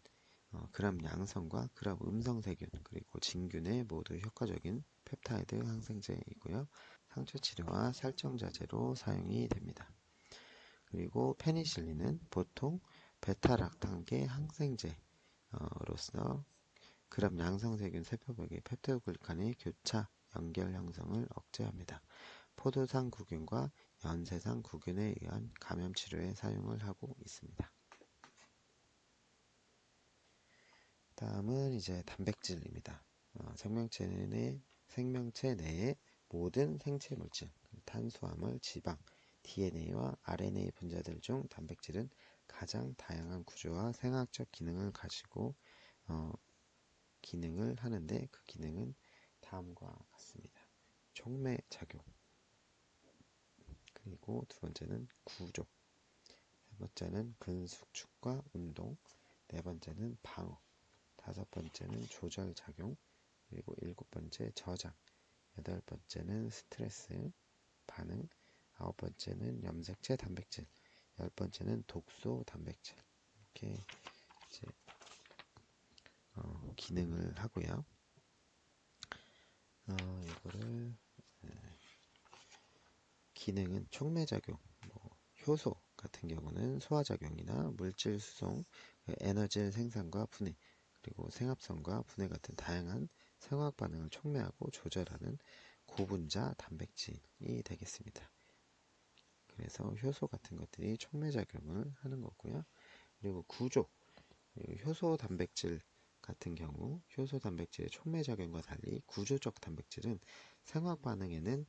그람 양성과 그람 음성세균 그리고 진균에 모두 효과적인 펩타이드 항생제이고요. 상처 치료와 살점 자제로 사용이 됩니다. 그리고 페니실린은 보통 베타락탄계 항생제로서 그람 양성세균 세포벽의 펩티도글리칸의 교차 연결 형성을 억제합니다. 포도상 구균과 연쇄상 구균에 의한 감염 치료에 사용을 하고 있습니다. 다음은 이제 단백질입니다. 생명체 내의 모든 생체 물질, 탄수화물, 지방, DNA와 RNA 분자들 중 단백질은 가장 다양한 구조와 생학적 기능을 가지고 기능을 하는데 그 기능은 다음과 같습니다. 촉매작용, 그리고 두 번째는 구조, 세 번째는 근수축과 운동, 네 번째는 방어, 다섯 번째는 조절작용, 그리고 일곱 번째 저장, 여덟 번째는 스트레스 반응, 아홉 번째는 염색체 단백질, 열 번째는 독소 단백질. 이렇게 이제 기능을 하고요. 이거를 기능은 촉매작용, 효소 같은 경우는 소화작용이나 물질 수송, 에너지 생산과 분해, 그리고 생합성과 분해 같은 다양한 생화학 반응을 촉매하고 조절하는 고분자 단백질이 되겠습니다. 그래서 효소 같은 것들이 촉매작용을 하는 거고요. 그리고 구조, 효소 단백질 같은 경우 효소 단백질의 촉매작용과 달리 구조적 단백질은 생화학 반응에는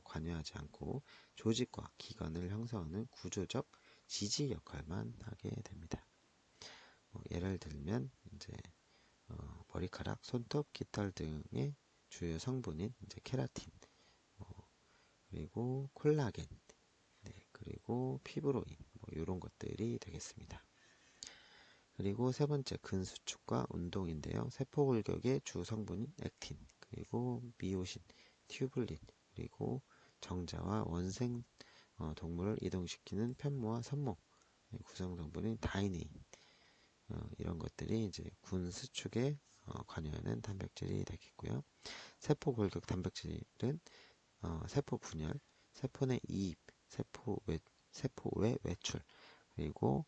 관여하지 않고 조직과 기관을 형성하는 구조적 지지 역할만 하게 됩니다. 예를 들면 이제 머리카락, 손톱, 깃털 등의 주요 성분인 이제 케라틴, 그리고 콜라겐, 네, 그리고 피브로인 이런 것들이 되겠습니다. 그리고 세 번째 근수축과 운동인데요. 세포 골격의 주 성분인 액틴, 그리고 미오신, 튜블린, 그리고 정자와 원생 동물을 이동시키는 편모와 선모 구성 성분인 다이네인, 이런 것들이 이제 군수축에 관여하는 단백질이 되겠고요. 세포 골격 단백질은 세포 분열, 세포 내 이입, 세포 외 외출, 그리고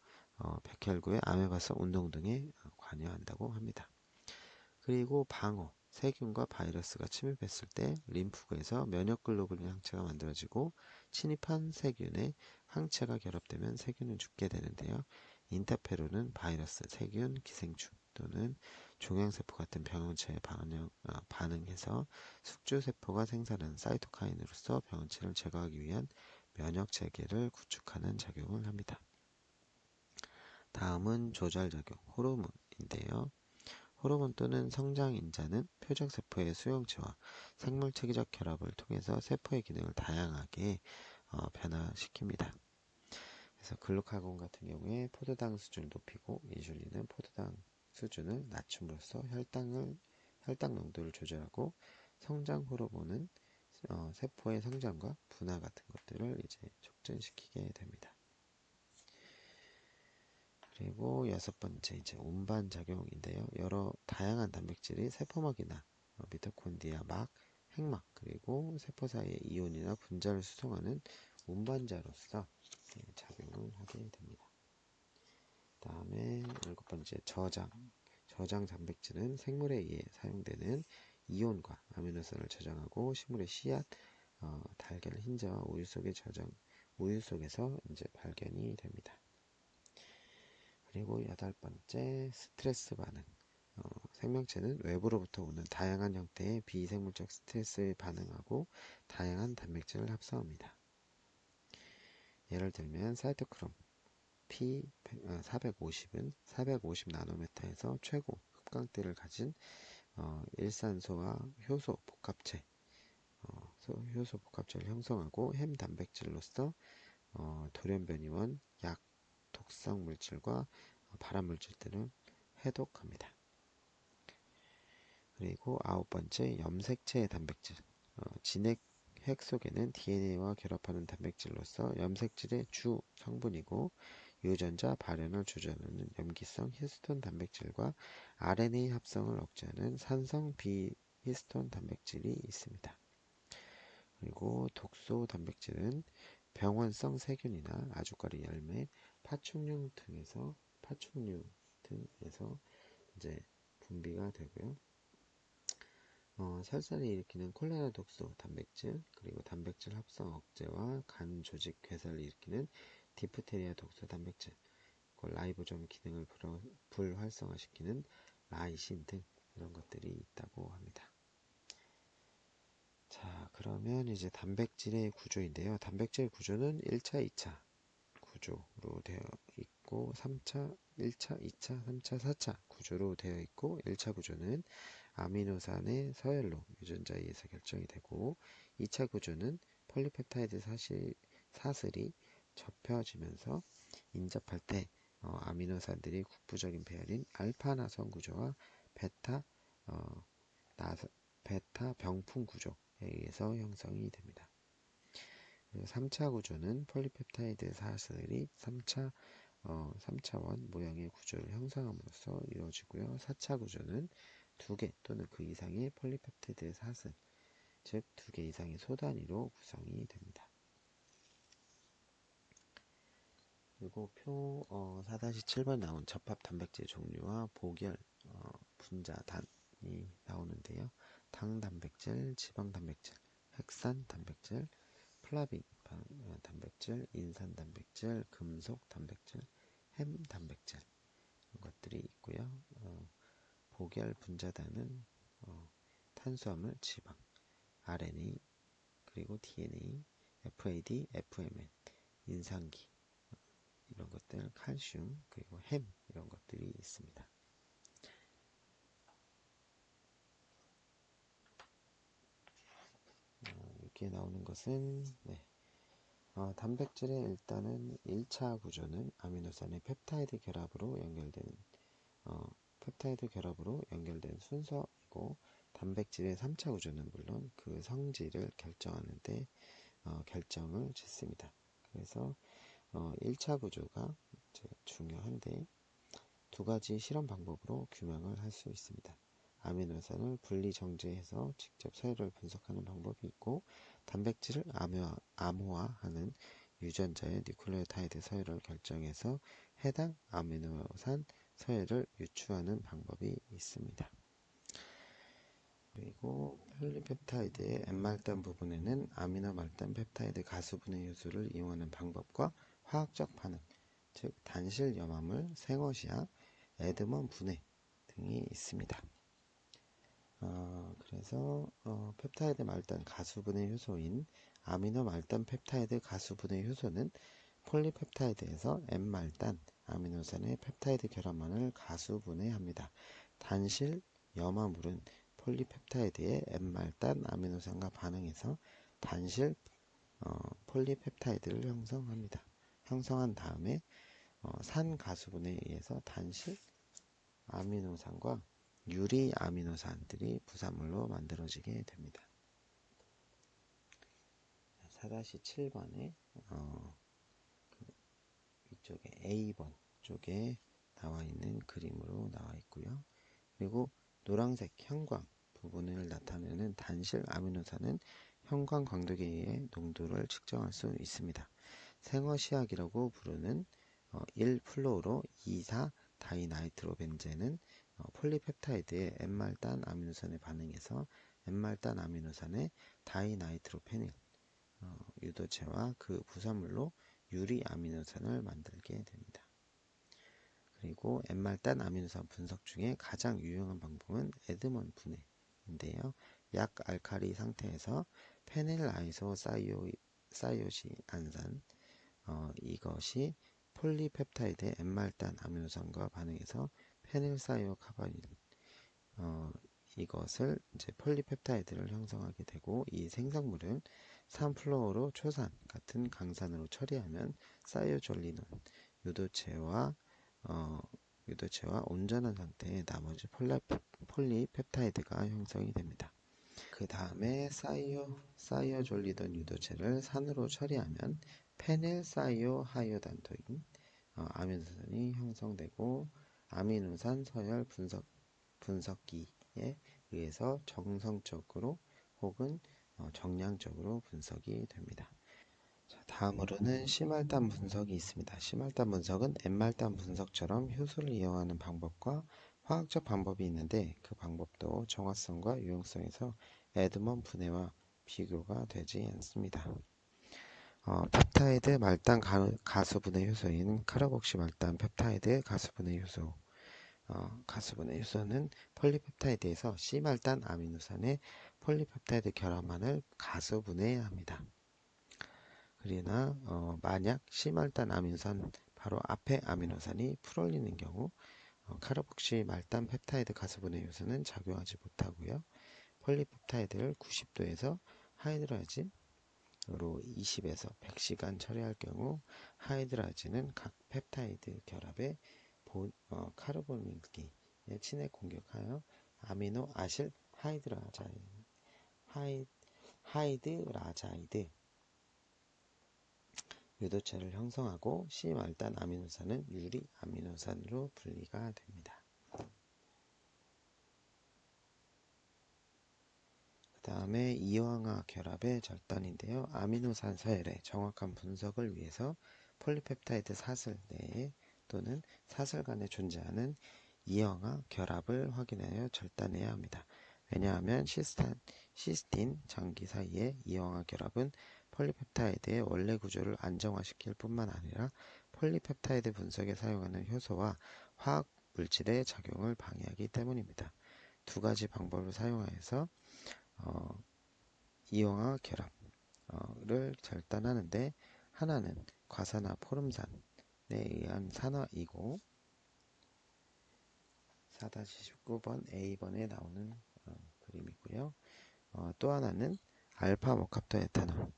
백혈구의 아메바성 운동 등에 관여한다고 합니다. 그리고 방어, 세균과 바이러스가 침입했을 때 림프구에서 면역글로불린 항체가 만들어지고 침입한 세균에 항체가 결합되면 세균은 죽게 되는데요. 인터페론은 바이러스, 세균, 기생충 또는 종양세포 같은 병원체에 반응해서 숙주세포가 생산하는 사이토카인으로서 병원체를 제거하기 위한 면역체계를 구축하는 작용을 합니다. 다음은 조절작용, 호르몬인데요. 호르몬 또는 성장인자는 표적세포의 수용체와 생물체계적 결합을 통해서 세포의 기능을 다양하게 변화시킵니다. 그래서 글루카곤 같은 경우에 포도당 수준을 높이고 인슐린은 포도당 수준을 낮춤으로써 혈당 농도를 조절하고 성장 호르몬은 세포의 성장과 분화 같은 것들을 이제 촉진시키게 됩니다. 그리고 여섯 번째 이제 운반 작용인데요. 여러 다양한 단백질이 세포막이나 미토콘드리아 막, 핵막 그리고 세포 사이의 이온이나 분자를 수송하는 운반자로서 작용을 하게 됩니다. 다음에 일곱 번째 저장 단백질은 생물에 의해 사용되는 이온과 아미노산을 저장하고 식물의 씨앗, 달걀 흰자와 우유 속에서 이제 발견이 됩니다. 그리고 여덟 번째 스트레스 반응. 생명체는 외부로부터 오는 다양한 형태의 비생물적 스트레스에 반응하고 다양한 단백질을 합성합니다. 예를 들면 사이토크롬 P450은 450 나노미터에서 최고 흡광대를 가진 일산소와 효소 복합체를 형성하고 햄 단백질로서 돌연변이원, 약, 독성 물질과 발암 물질들을 해독합니다. 그리고 아홉 번째 염색체 단백질. 진핵 핵 속에는 DNA와 결합하는 단백질로서 염색질의 주 성분이고 유전자 발현을 조절하는 염기성 히스톤 단백질과 RNA 합성을 억제하는 산성 비히스톤 단백질이 있습니다. 그리고 독소 단백질은 병원성 세균이나 아주까리 열매, 파충류 등에서 이제 분비가 되고요. 설사를 일으키는 콜레라 독소 단백질, 그리고 단백질 합성 억제와 간 조직 괴사를 일으키는 디프테리아 독소 단백질, 라이보좀 기능을 불활성화시키는 라이신 등 이런 것들이 있다고 합니다. 자, 그러면 이제 단백질의 구조인데요. 단백질 구조는 1차, 2차 구조로 되어 있고 3차, 1차, 2차, 3차, 4차 구조로 되어 있고 1차 구조는 아미노산의 서열로 유전자에 의해서 결정이 되고 2차 구조는 폴리펩타이드 사슬이 접혀지면서 인접할 때 아미노산들이 국부적인 배열인 알파 나선 구조와 베타 베타 병풍 구조에 의해서 형성이 됩니다. 그리고 3차 구조는 폴리펩타이드 사슬이 3차원 모양의 구조를 형성함으로써 이루어지고요. 4차 구조는 2개 또는 그 이상의 폴리펩타이드 사슬, 즉 2개 이상의 소단위로 구성이 됩니다. 그리고 표 4-7번 나온 접합 단백질 종류와 복열 분자단이 나오는데요. 당 단백질, 지방 단백질, 핵산 단백질, 플라빈 단백질, 인산 단백질, 금속 단백질, 햄 단백질 이런 것들이 있고요. 복열 분자단은 탄수화물, 지방, RNA, 그리고 DNA, FAD, FMN, 인산기 이런 것들, 칼슘, 그리고 햄 이런 것들이 있습니다. 여기에 나오는 것은 단백질의 일단은 1차 구조는 아미노산의 펩타이드 결합으로 연결된 순서이고 단백질의 3차 구조는 물론 그 성질을 결정하는데 결정을 짓습니다. 그래서 1차 구조가 중요한데 두 가지 실험 방법으로 규명을 할 수 있습니다. 아미노산을 분리 정제해서 직접 서열을 분석하는 방법이 있고 단백질을 암호화하는 유전자의 뉴클레오타이드 서열을 결정해서 해당 아미노산 서열을 유추하는 방법이 있습니다. 그리고 폴리펩타이드의 N말단 부분에는 아미노 말단 펩타이드 가수분해 효소를 이용하는 방법과 화학적 반응, 즉 단실 염화물, 생어시약, 에드먼 분해 등이 있습니다. 그래서 펩타이드 말단 가수분해 효소인 아미노 말단 펩타이드 가수분해 효소는 폴리펩타이드에서 N말단 아미노산의 펩타이드 결합만을 가수분해합니다. 단실 염화물은 폴리펩타이드의 N말단 아미노산과 반응해서 단실 폴리펩타이드를 형성합니다. 형성한 다음에 산 가수분해에 의해서 단실 아미노산과 유리 아미노산들이 부산물로 만들어지게 됩니다. 4-7번에 이쪽에 A번 쪽에 나와 있는 그림으로 나와 있고요. 그리고 노란색 형광 부분을 나타내는 단실 아미노산은 형광 광도계에 의해 농도를 측정할 수 있습니다. 생어시약이라고 부르는 1플로로 2,4 다이나이트로벤젠은 폴리펩타이드의 N말단 아미노산에 반응해서 N말단 아미노산의 다이나이트로페닐 유도체와 그 부산물로 유리 아미노산을 만들게 됩니다. 그리고 N말단 아미노산 분석 중에 가장 유용한 방법은 에드먼 분해인데요. 약 알칼리 상태에서 페닐아이소 사이오시안산 이것이 폴리펩타이드 N말단 아미노산과 반응해서 페닐사이오카바닐 이것을 이제 폴리펩타이드를 형성하게 되고 이 생성물은 3플로로 초산 같은 강산으로 처리하면 사이오졸리논 유도체와 온전한 상태의 나머지 폴리펩타이드가 형성이 됩니다. 그 다음에 사이오졸리돈 유도체를 산으로 처리하면 페닐사이오하이오단토인 아미노산이 형성되고 아미노산 서열 분석기에 의해서 정성적으로 혹은 정량적으로 분석이 됩니다. 자, 다음으로는 C말단 분석이 있습니다. C말단 분석은 N말단 분석처럼 효소를 이용하는 방법과 화학적 방법이 있는데 그 방법도 정확성과 유용성에서 에드먼 분해와 비교가 되지 않습니다. 펩타이드 말단 가수분해 효소인 카르복시 말단 펩타이드 가수분해 효소 가수분해 효소는 폴리펩타이드에서 C말단 아미노산의 폴리펩타이드 결합만을 가수분해합니다. 그러나 만약 C말단 아미노산 바로 앞에 아미노산이 풀어올리는 경우 카르복시 말단 펩타이드 가수분해 효소는 작용하지 못하고요. 폴리펩타이드를 90도에서 하이드라진으로 20에서 100시간 처리할 경우 하이드라진은 각 펩타이드 결합의 카르보밀기에 친해 공격하여 아미노 아실 하이드라자이드 유도체를 형성하고 C말단 아미노산은 유리 아미노산으로 분리가 됩니다. 그 다음에 이황화 결합의 절단인데요. 아미노산 서열의 정확한 분석을 위해서 폴리펩타이드 사슬 내에 또는 사슬 간에 존재하는 이황화 결합을 확인하여 절단해야 합니다. 왜냐하면 시스틴 장기 사이의 이황화 결합은 폴리펩타이드의 원래 구조를 안정화시킬 뿐만 아니라 폴리펩타이드 분석에 사용하는 효소와 화학 물질의 작용을 방해하기 때문입니다. 두 가지 방법을 사용하여서 이황화 결합을 절단하는데 하나는 과산화 포름산에 의한 산화이고 4-19번 A번에 나오는 그림이고요. 또 하나는 알파 모캅토 에탄올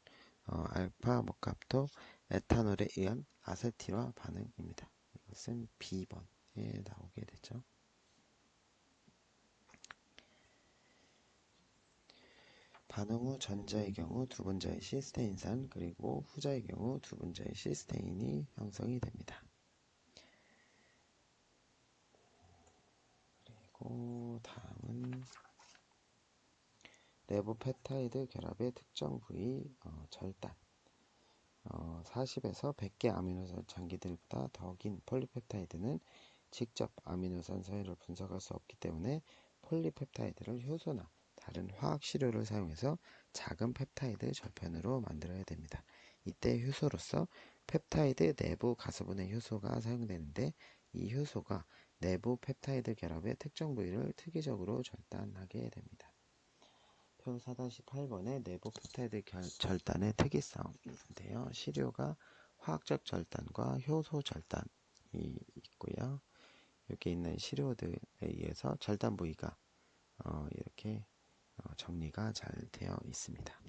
알파 모캅토 에탄올에 의한 아세틸화 반응입니다. 이것은 B번에 나오게 되죠. 반응 후 전자의 경우 두 분자의 시스테인산 그리고 후자의 경우 두 분자의 시스테인이 형성이 됩니다. 그리고 다음은 레보펩타이드 결합의 특정 부위 절단 40에서 100개 아미노산 장기들보다 더 긴 폴리펩타이드는 직접 아미노산 서열을 분석할 수 없기 때문에 폴리펩타이드를 효소나 다른 화학 시료를 사용해서 작은 펩타이드 절편으로 만들어야 됩니다. 이때 효소로서 펩타이드 내부 가수분해 효소가 사용되는데, 이 효소가 내부 펩타이드 결합의 특정 부위를 특이적으로 절단하게 됩니다. 표 4-8번의 내부 펩타이드 절단의 특이성인데요. 시료가 화학적 절단과 효소 절단이 있고요. 여기 있는 시료들에 의해서 절단 부위가 이렇게 정리가 잘 되어 있습니다.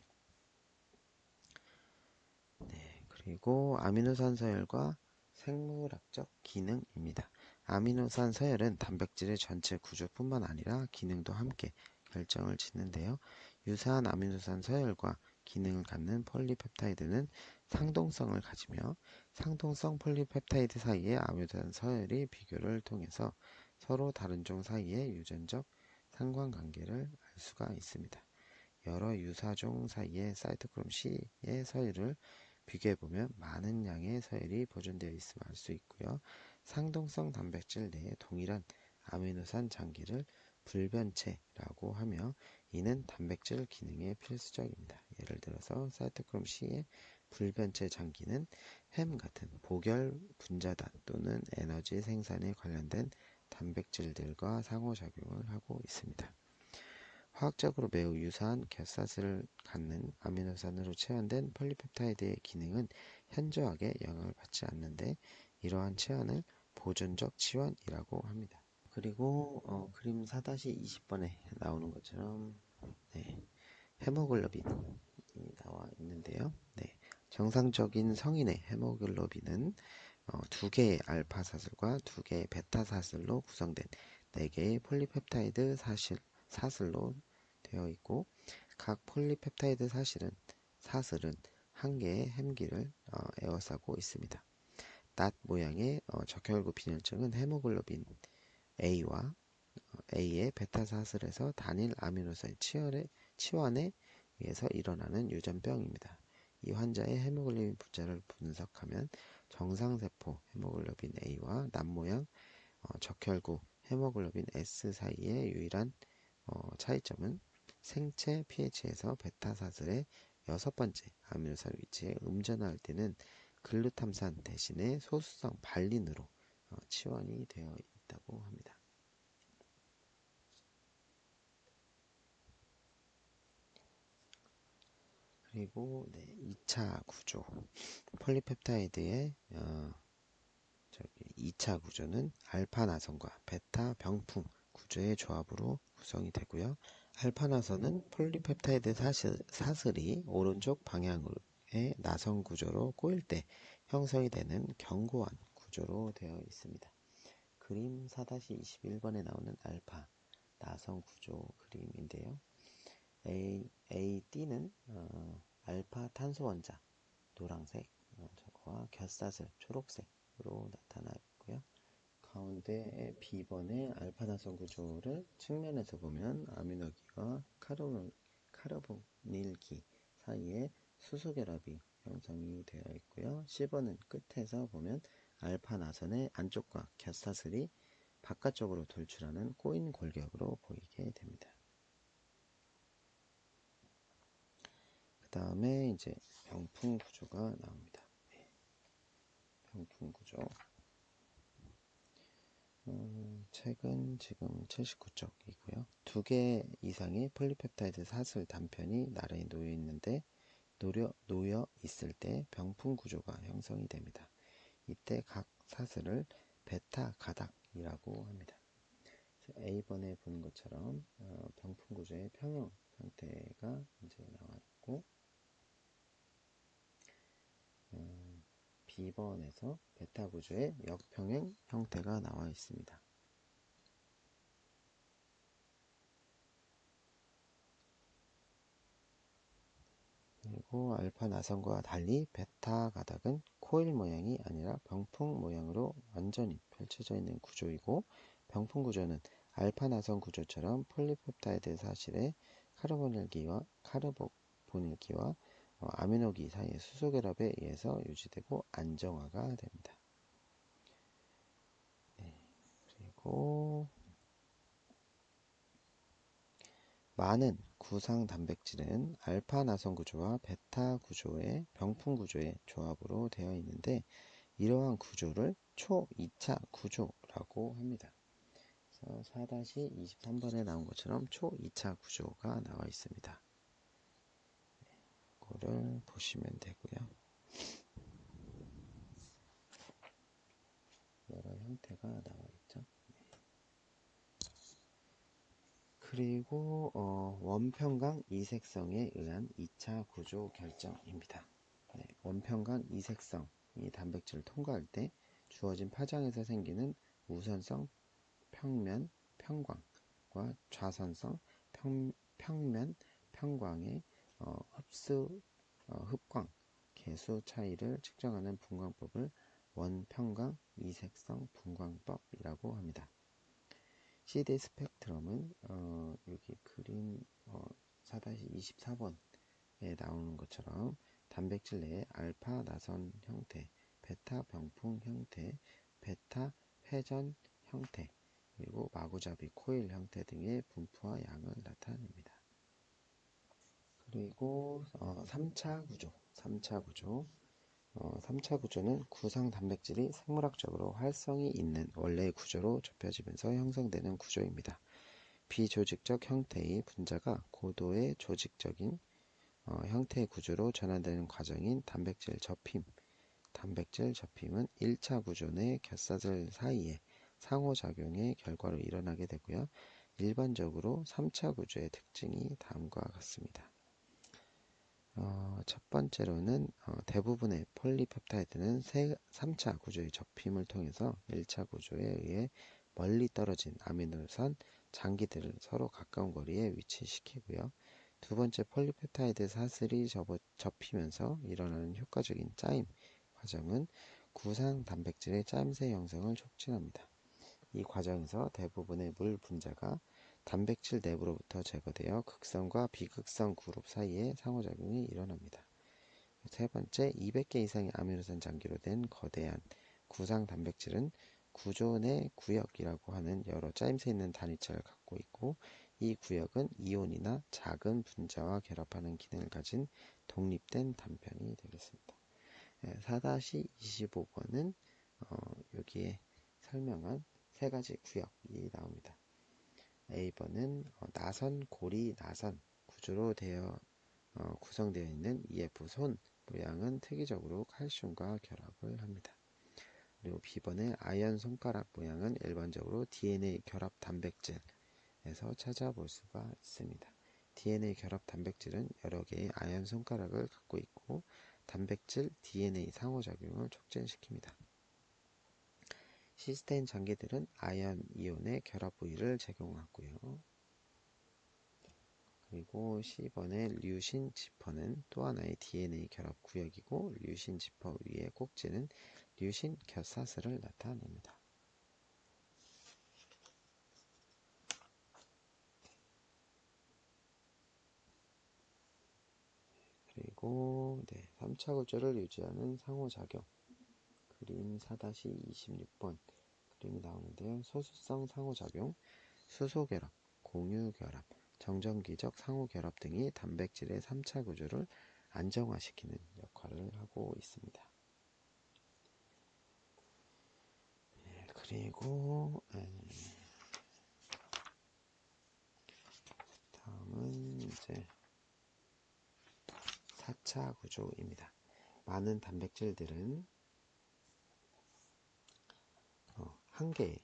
네, 그리고 아미노산 서열과 생물학적 기능입니다. 아미노산 서열은 단백질의 전체 구조뿐만 아니라 기능도 함께 결정을 짓는데요. 유사한 아미노산 서열과 기능을 갖는 폴리펩타이드는 상동성을 가지며, 상동성 폴리펩타이드 사이의 아미노산 서열이 비교를 통해서 서로 다른 종 사이의 유전적 상관관계를 알 수가 있습니다. 여러 유사종 사이의 사이토크롬 C의 서열을 비교해보면 많은 양의 서열이 보존되어 있음을 알 수 있고요. 상동성 단백질 내에 동일한 아미노산 장기를 불변체라고 하며, 이는 단백질 기능에 필수적입니다. 예를 들어서 사이토크롬 C의 불변체 장기는 햄 같은 보결 분자단 또는 에너지 생산에 관련된 단백질들과 상호작용을 하고 있습니다. 화학적으로 매우 유사한 겹사슬을 갖는 아미노산으로 체환된 폴리펩타이드의 기능은 현저하게 영향을 받지 않는데, 이러한 체환을 보존적 치환이라고 합니다. 그리고 그림 4-20번에 나오는 것처럼, 네, 헤모글로빈이 나와 있는데요. 네, 정상적인 성인의 헤모글로빈은 2개의 알파 사슬과 2개의 베타 사슬로 구성된 4개의 폴리펩타이드 사슬로 되어 있고, 각 폴리펩타이드 사슬은 1개의 햄기를 에워싸고 있습니다. 낫 모양의 적혈구 빈혈증은 헤모글로빈 A와 A의 베타 사슬에서 단일 아미노산 치환에 의해서 일어나는 유전병입니다. 이 환자의 헤모글로빈 분자를 분석하면 정상세포 헤모글로빈 A와 낫 모양 적혈구 헤모글로빈 S 사이의 유일한 차이점은 생체 pH에서 베타 사슬의 6번째 아미노산 위치에 음전화할 때는 글루탐산 대신에 소수성 발린으로 치환이 되어 있다고 합니다. 그리고 2차 구조, 폴리펩타이드의 2차 구조는 알파 나선과 베타 병풍 구조의 조합으로 구성이 되고요. 알파 나선은 폴리펩타이드 사슬이 오른쪽 방향의 나선 구조로 꼬일 때 형성이 되는 견고한 구조로 되어 있습니다. 그림 4-21번에 나오는 알파 나선 구조 그림인데요. AD는 알파 탄소 원자 노란색, 저거와 겹사슬 초록색으로 나타나 있고요. 가운데 B번의 알파 나선 구조를 측면에서 보면 아미노기와 카르보닐기 사이에 수소 결합이 형성이 되어 있고요. C번은 끝에서 보면 알파 나선의 안쪽과 겹사슬이 바깥쪽으로 돌출하는 꼬인 골격으로 보이게 됩니다. 그 다음에 이제 병풍 구조가 나옵니다. 병풍 구조. 책은 지금 79쪽이고요. 2개 이상의 폴리펩타이드 사슬 단편이 나란히 놓여 있는데, 놓여 있을 때 병풍 구조가 형성이 됩니다. 이때 각 사슬을 베타 가닥이라고 합니다. A번에 보는 것처럼 병풍 구조의 평형 형태가 이제 나와 있고, B번에서 베타 구조의 역평행 형태가 나와 있습니다. 그리고 알파 나선과 달리 베타 가닥은 코일 모양이 아니라 병풍 모양으로 완전히 펼쳐져 있는 구조이고, 병풍 구조는 알파 나선 구조처럼 폴리펩타이드 사실의 카르보닐기와 아미노기 사이의 수소 결합에 의해서 유지되고 안정화가 됩니다. 그리고 많은 구상 단백질은 알파 나선 구조와 베타 구조의 병풍 구조의 조합으로 되어 있는데 이러한 구조를 초 2차 구조라고 합니다. 그래서 4-23번에 나온 것처럼 초 2차 구조가 나와 있습니다. 이거를 보시면 되고요. 여러 형태가 나와 있죠. 그리고 원평강 이색성에 의한 2차 구조 결정입니다. 네, 원평강 이색성이 단백질을 통과할 때 주어진 파장에서 생기는 우선성 평면 평광과 좌선성 평면 평광의 흡광 개수 차이를 측정하는 분광법을 원평강 이색성 분광법이라고 합니다. CD 스펙트럼은 여기 그림 4-24번에 나오는 것처럼 단백질 내에 알파 나선 형태, 베타 병풍 형태, 베타 회전 형태, 그리고 마구잡이 코일 형태 등의 분포와 양을 나타냅니다. 그리고 3차 구조, 3차 구조는 구상 단백질이 생물학적으로 활성이 있는 원래의 구조로 좁혀지면서 형성되는 구조입니다. 비조직적 형태의 분자가 고도의 조직적인 형태의 구조로 전환되는 과정인 단백질 접힘. 단백질 접힘은 1차 구조 내 겹사슬 사이의 상호작용의 결과로 일어나게 되고요. 일반적으로 3차 구조의 특징이 다음과 같습니다. 첫 번째로는 대부분의 폴리펩타이드는 3차 구조의 접힘을 통해서 1차 구조에 의해 멀리 떨어진 아미노산 장기들을 서로 가까운 거리에 위치시키고요. 두 번째, 폴리펩타이드 사슬이 접히면서 일어나는 효과적인 짜임 과정은 구상 단백질의 짜임새 형성을 촉진합니다. 이 과정에서 대부분의 물 분자가 단백질 내부로부터 제거되어 극성과 비극성 그룹 사이에 상호작용이 일어납니다. 세 번째, 200개 이상의 아미노산 장기로 된 거대한 구상 단백질은 구조 내 구역이라고 하는 여러 짜임새 있는 단위체를 갖고 있고 이 구역은 이온이나 작은 분자와 결합하는 기능을 가진 독립된 단편이 되겠습니다. 4-25번은 여기에 설명한 세 가지 구역이 나옵니다. A번은 나선, 고리, 나선 구조로 구성되어 있는 EF 손 모양은 특이적으로 칼슘과 결합을 합니다. 그리고 B번의 아연 손가락 모양은 일반적으로 DNA 결합 단백질에서 찾아볼 수가 있습니다. DNA 결합 단백질은 여러 개의 아연 손가락을 갖고 있고 단백질 DNA 상호작용을 촉진시킵니다. 시스테인 장기들은 아연 이온의 결합 부위를 제공하고요. 그리고 C번의 류신 지퍼는 또 하나의 DNA 결합 구역이고 류신 지퍼 위의 꼭지는 류신 겹사슬을 나타냅니다. 그리고 3차 구조를 유지하는 상호작용 그림 4-26번 그림이 나오는데요. 소수성 상호작용, 수소결합, 공유결합, 정전기적 상호결합 등이 단백질의 3차 구조를 안정화시키는 역할을 하고 있습니다. 그리고 다음은 이제 4차 구조입니다. 많은 단백질들은 한 개의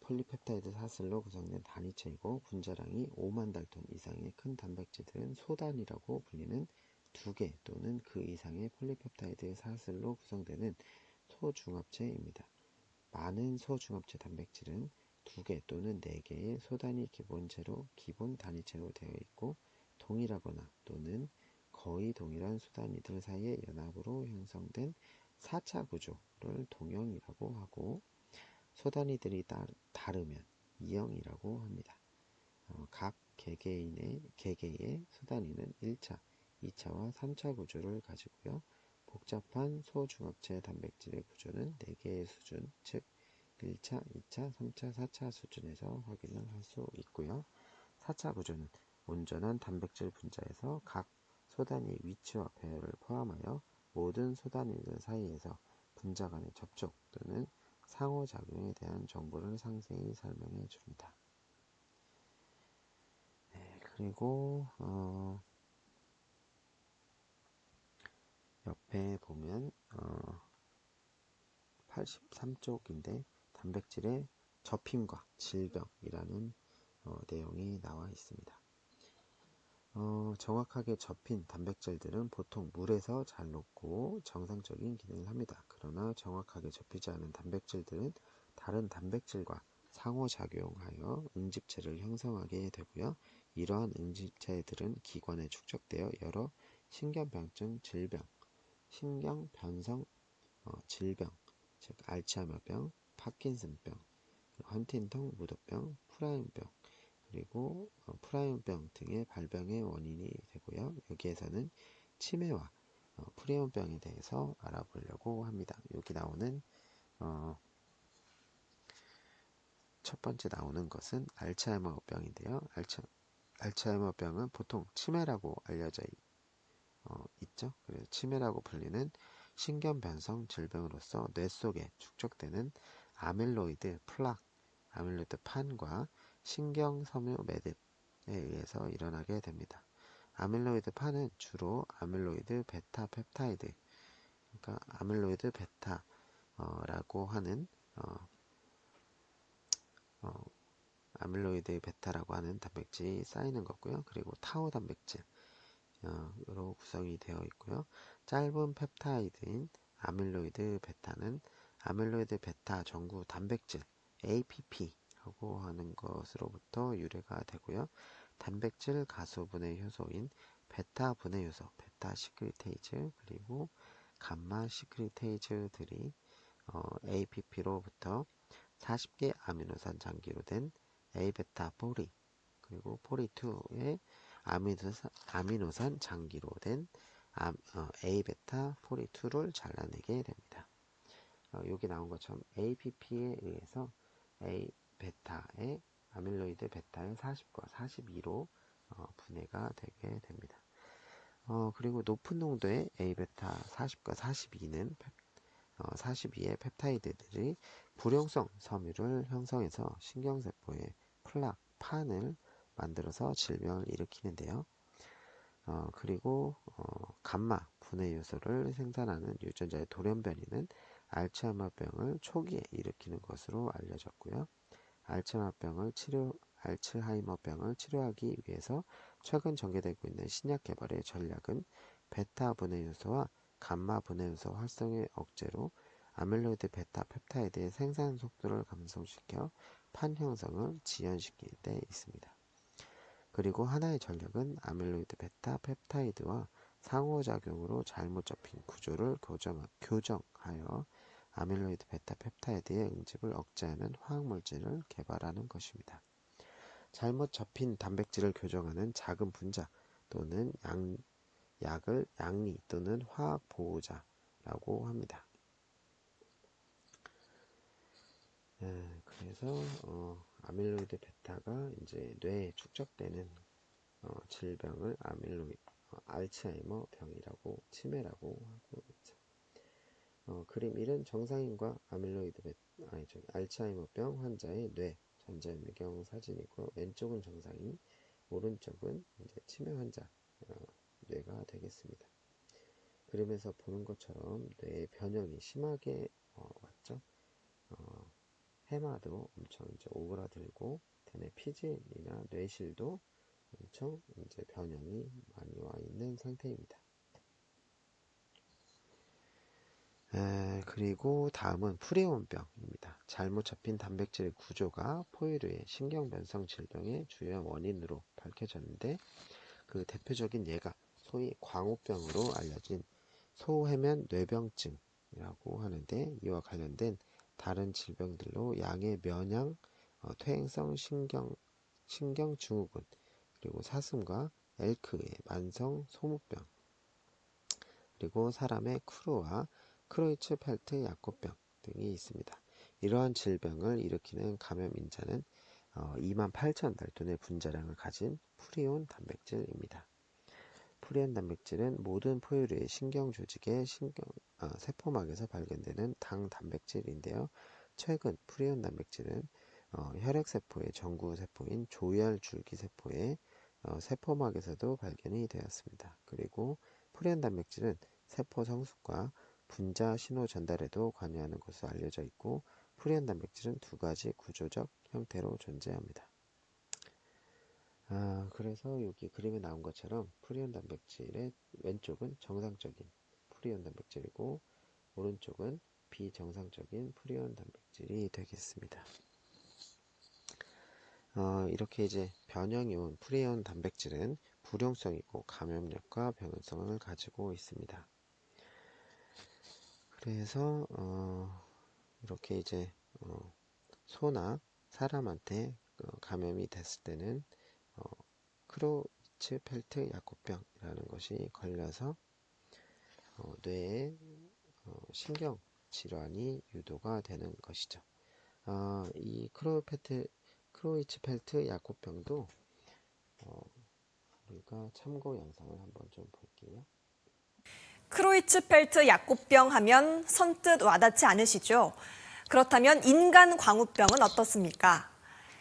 폴리펩타이드 사슬로 구성된 단위체이고 분자량이 5만 달톤 이상의 큰 단백질들은 소단이라고 불리는 2개 또는 그 이상의 폴리펩타이드 사슬로 구성되는 소중합체입니다. 많은 소중합체 단백질은 2개 또는 4개의 소단위 기본 단위체로 되어 있고 동일하거나 또는 거의 동일한 소단위들 사이의 연합으로 형성된 4차 구조를 동형이라고 하고 소단위들이 다르면 이형이라고 합니다. 각 개개의 소단위는 1차, 2차와 3차 구조를 가지고요. 복잡한 소중합체 단백질의 구조는 4개의 수준, 즉 1차, 2차, 3차, 4차 수준에서 확인을 할 수 있고요. 4차 구조는 온전한 단백질 분자에서 각 소단위 위치와 배열을 포함하여 모든 소단위들 사이에서 분자 간의 접촉 또는 상호작용에 대한 정보를 상세히 설명해 줍니다. 네, 그리고 옆에 보면 83쪽인데 단백질의 접힘과 질병이라는 내용이 나와 있습니다. 정확하게 접힌 단백질들은 보통 물에서 잘 녹고 정상적인 기능을 합니다. 그러나 정확하게 접히지 않은 단백질들은 다른 단백질과 상호작용하여 응집체를 형성하게 되고요. 이러한 응집체들은 기관에 축적되어 여러 신경병증 질병, 신경변성 질병, 즉 알츠하이머병, 파킨슨병, 헌팅턴 무도병, 프라임병, 그리고 프라임병 등의 발병의 원인이 되고요. 여기에서는 치매와 프리온병에 대해서 알아보려고 합니다. 여기 나오는 첫 번째 나오는 것은 알츠하이머병인데요. 알츠하이머병은 보통 치매라고 알려져 있죠. 그래서 치매라고 불리는 신경변성 질병으로서 뇌 속에 축적되는 아밀로이드 플락, 아밀로이드 판과 신경섬유 매듭에 의해서 일어나게 됩니다. 아밀로이드 판은 주로 아밀로이드 베타 펩타이드, 그러니까 아밀로이드 베타라고 하는 아밀로이드 베타라고 하는 단백질이 쌓이는 거고요. 그리고 타우 단백질 으로 구성이 되어 있고요. 짧은 펩타이드인 아밀로이드 베타는 아밀로이드 베타 정구 단백질 APP라고 하는 것으로부터 유래가 되고요. 단백질 가수 분해 효소인 베타 분해 효소, 베타 시크리테이즈 그리고 감마 시크리테이즈들이 APP로부터 40개 아미노산 장기로 된 A베타 포리 그리고 포리2의 아미노산 장기로 된 A베타 포리2를 잘라내게 됩니다. 여기 나온 것처럼 APP에 의해서 A베타의 아밀로이드 베타의 40과 42로 분해가 되게 됩니다. 그리고 높은 농도의 A베타 40과 42는 42의 펩타이드들이 불용성 섬유를 형성해서 신경세포의 플락, 판을 만들어서 질병을 일으키는데요. 그리고 감마 분해 요소를 생산하는 유전자의 돌연변이는 알츠하이머병을 초기에 일으키는 것으로 알려졌고요. 알츠하이머병을 치료하기 위해서 최근 전개되고 있는 신약 개발의 전략은 베타 분해 요소와 감마 분해 요소 활성의 억제로 아밀로이드 베타 펩타이드의 생산 속도를 감소시켜 판 형성을 지연시키는 데 있습니다. 그리고 하나의 전략은 아밀로이드 베타 펩타이드와 상호작용으로 잘못 접힌 구조를 교정하여 아밀로이드 베타 펩타이드의 응집을 억제하는 화학물질을 개발하는 것입니다. 잘못 접힌 단백질을 교정하는 작은 분자 또는 약을 양리 또는 화학 보호자라고 합니다. 그래서 아밀로이드 베타가 이제 뇌에 축적되는 질병을 알츠하이머 병이라고 치매라고 하고 있죠. 그림 1은 정상인과 알츠하이머병 환자의 뇌 전자현미경 사진이고 왼쪽은 정상인, 오른쪽은 이제 치매 환자 뇌가 되겠습니다. 그림에서 보는 것처럼 뇌의 변형이 심하게 왔죠. 해마도 엄청 이제 오그라들고 대뇌 피질이나 뇌실도 엄청 이제 변형이 많이 와 있는 상태입니다. 그리고 다음은 프리온병입니다. 잘못 잡힌 단백질의 구조가 포유류의 신경변성 질병의 주요 원인으로 밝혀졌는데 그 대표적인 예가 소위 광우병으로 알려진 소해면 뇌병증이라고 하는데 이와 관련된 다른 질병들로 양의 면양, 퇴행성 신경증후군, 그리고 사슴과 엘크의 만성 소무병, 그리고 사람의 크루와 크로이츠펠트 야코병 등이 있습니다. 이러한 질병을 일으키는 감염인자는 28,000달톤의 분자량을 가진 프리온 단백질입니다. 프리온 단백질은 모든 포유류의 신경 조직의 세포막에서 발견되는 당 단백질인데요. 최근 프리온 단백질은 혈액세포의 정구세포인 조혈줄기세포의 세포막에서도 발견이 되었습니다. 그리고 프리온 단백질은 세포 성숙과 분자 신호 전달에도 관여하는 것으로 알려져 있고, 프리온 단백질은 두 가지 구조적 형태로 존재합니다. 그래서 여기 그림에 나온 것처럼 프리온 단백질의 왼쪽은 정상적인 프리온 단백질이고 오른쪽은 비정상적인 프리온 단백질이 되겠습니다. 이렇게 이제 변형이온 프리온 단백질은 불용성이고 감염력과 병원성을 가지고 있습니다. 그래서 이렇게 이제 소나 사람한테 감염이 됐을 때는 크로이츠펠트 야코병이라는 것이 걸려서 뇌에 신경 질환이 유도가 되는 것이죠. 이 크로이츠펠트 야코병도 우리가 참고 영상을 한번 좀 볼게요. 크로이츠펠트 약국병 하면 선뜻 와닿지 않으시죠? 그렇다면 인간 광우병은 어떻습니까?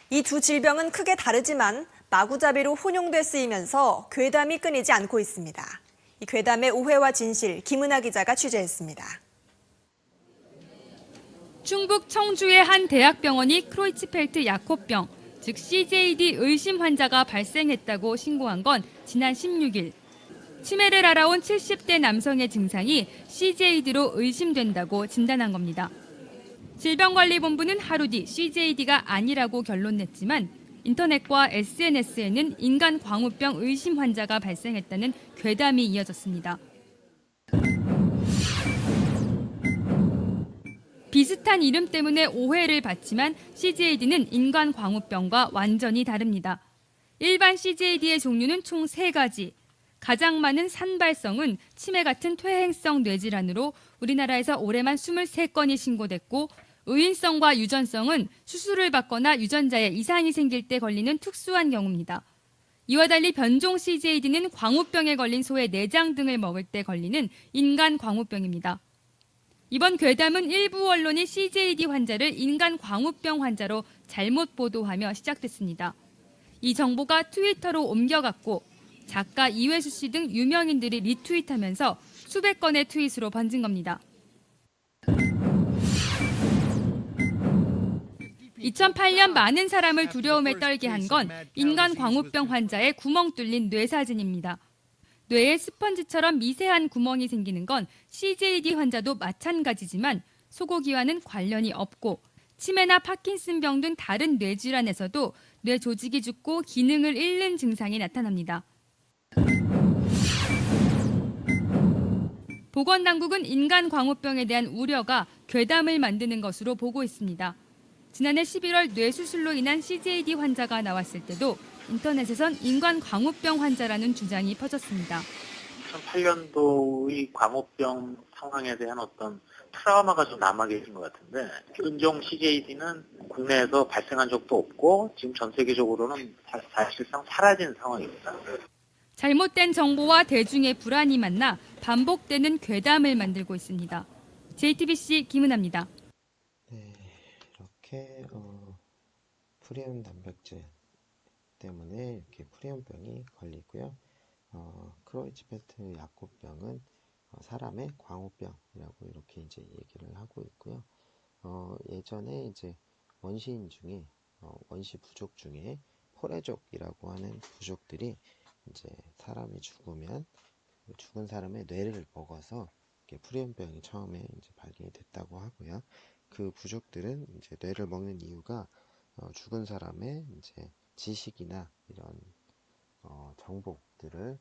이 두 질병은 크게 다르지만 마구잡이로 혼용돼 쓰이면서 괴담이 끊이지 않고 있습니다. 이 괴담의 오해와 진실, 김은아 기자가 취재했습니다. 충북 청주의 한 대학병원이 크로이츠펠트 야코병, 즉 CJD 의심 환자가 발생했다고 신고한 건 지난 16일. 치매를 알아온 70대 남성의 증상이 CJD로 의심된다고 진단한 겁니다. 질병관리본부는 하루 뒤 CJD가 아니라고 결론냈지만 인터넷과 SNS에는 인간 광우병 의심 환자가 발생했다는 괴담이 이어졌습니다. 비슷한 이름 때문에 오해를 받지만 CJD는 인간 광우병과 완전히 다릅니다. 일반 CJD의 종류는 총 3가지. 가장 많은 산발성은 치매 같은 퇴행성 뇌질환으로 우리나라에서 올해만 23건이 신고됐고, 의인성과 유전성은 수술을 받거나 유전자에 이상이 생길 때 걸리는 특수한 경우입니다. 이와 달리 변종 CJD는 광우병에 걸린 소의 내장 등을 먹을 때 걸리는 인간 광우병입니다. 이번 괴담은 일부 언론이 CJD 환자를 인간 광우병 환자로 잘못 보도하며 시작됐습니다. 이 정보가 트위터로 옮겨갔고 작가 이회수 씨 등 유명인들이 리트윗하면서 수백 건의 트윗으로 번진 겁니다. 2008년 많은 사람을 두려움에 떨게 한 건 인간 광우병 환자의 구멍 뚫린 뇌 사진입니다. 뇌에 스펀지처럼 미세한 구멍이 생기는 건 CJD 환자도 마찬가지지만 소고기와는 관련이 없고 치매나 파킨슨병 등 다른 뇌질환에서도 뇌 조직이 죽고 기능을 잃는 증상이 나타납니다. 보건당국은 인간 광우병에 대한 우려가 괴담을 만드는 것으로 보고 있습니다. 지난해 11월 뇌수술로 인한 CJD 환자가 나왔을 때도 인터넷에선 인간 광우병 환자라는 주장이 퍼졌습니다. 2008년도의 광우병 상황에 대한 어떤 트라우마가 좀 남아 계신 것 같은데, 인종 CJD는 국내에서 발생한 적도 없고 지금 전 세계적으로는 사실상 사라진 상황입니다. 잘못된 정보와 대중의 불안이 만나 반복되는 괴담을 만들고 있습니다. JTBC 김은아입니다. 네, 이렇게 프리온 단백질 때문에 이렇게 프리온병이 걸리고요. 크로이츠펠트 야코병은 사람의 광우병이라고 이렇게 이제 얘기를 하고 있고요. 예전에 이제 원시인 중에 원시 부족 중에 포레족이라고 하는 부족들이 이제 사람이 죽으면 죽은 사람의 뇌를 먹어서 이렇게 프리온병이 처음에 이제 발견이 됐다고 하고요. 그 부족들은 이제 뇌를 먹는 이유가 죽은 사람의 이제 지식이나 이런 정보들을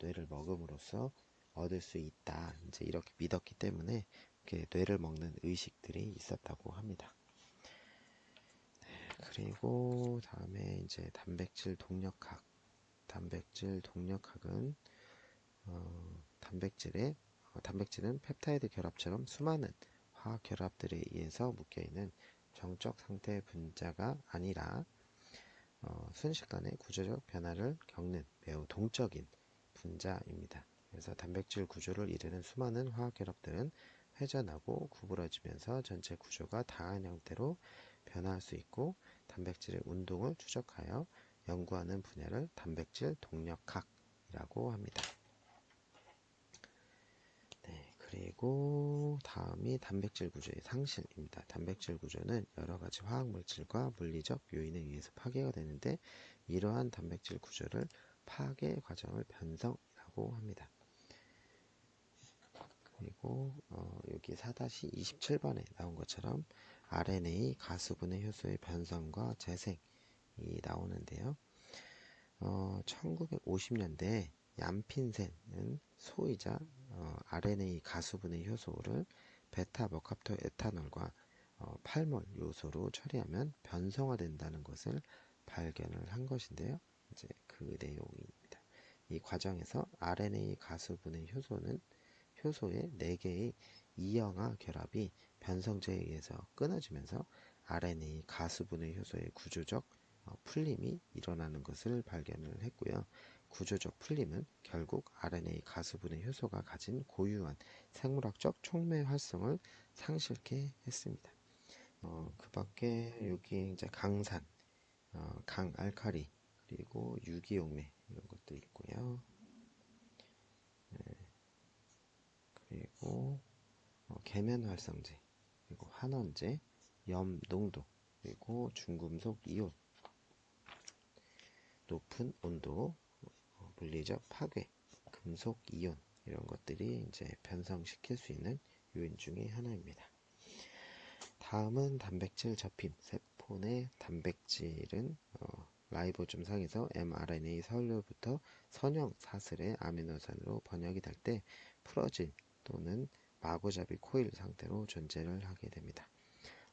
뇌를 먹음으로써 얻을 수 있다, 이제 이렇게 믿었기 때문에 이렇게 뇌를 먹는 의식들이 있었다고 합니다. 그리고 다음에 이제 단백질 동력학. 단백질 동력학은 단백질은 펩타이드 결합처럼 수많은 화학 결합들에 의해서 묶여있는 정적 상태 분자가 아니라 순식간에 구조적 변화를 겪는 매우 동적인 분자입니다. 그래서 단백질 구조를 이루는 수많은 화학 결합들은 회전하고 구부러지면서 전체 구조가 다양한 형태로 변화할 수 있고, 단백질의 운동을 추적하여 연구하는 분야를 단백질 동력학이라고 합니다. 네, 그리고 다음이 단백질 구조의 상실입니다. 단백질 구조는 여러 가지 화학 물질과 물리적 요인에 의해서 파괴가 되는데, 이러한 단백질 구조를 파괴 과정을 변성이라고 합니다. 그리고 여기 4-27번에 나온 것처럼 RNA 가수분해 효소의 변성과 재생이 나오는데요. 1950년대에 얌핀센은 소이자 RNA 가수분해 효소를 베타 머카토 에탄올과 8몰 요소로 처리하면 변성화된다는 것을 발견을 한 것인데요. 이제 그 내용입니다. 이 과정에서 RNA 가수분해 효소의 4개의 이영하 결합이 변성제에 의해서 끊어지면서 RNA 가수분해 효소의 구조적 풀림이 일어나는 것을 발견을 했고요. 구조적 풀림은 결국 RNA 가수분해 효소가 가진 고유한 생물학적 촉매 활성을 상실케 했습니다. 그 밖에 여기 이제 강산, 강알칼리, 그리고 유기용매 이런 것도 있고요. 그리고 계면활성제, 그리고 환원제, 염농도, 그리고 중금속 이온, 높은 온도, 물리적 파괴, 금속 이온 이런 것들이 이제 변성시킬 수 있는 요인 중에 하나입니다. 다음은 단백질 접힘. 세포 내 단백질은 라이보좀 상에서 mRNA 서열로부터 선형 사슬의 아미노산으로 번역이 될 때 풀어질 또는 마구잡이 코일 상태로 존재를 하게 됩니다.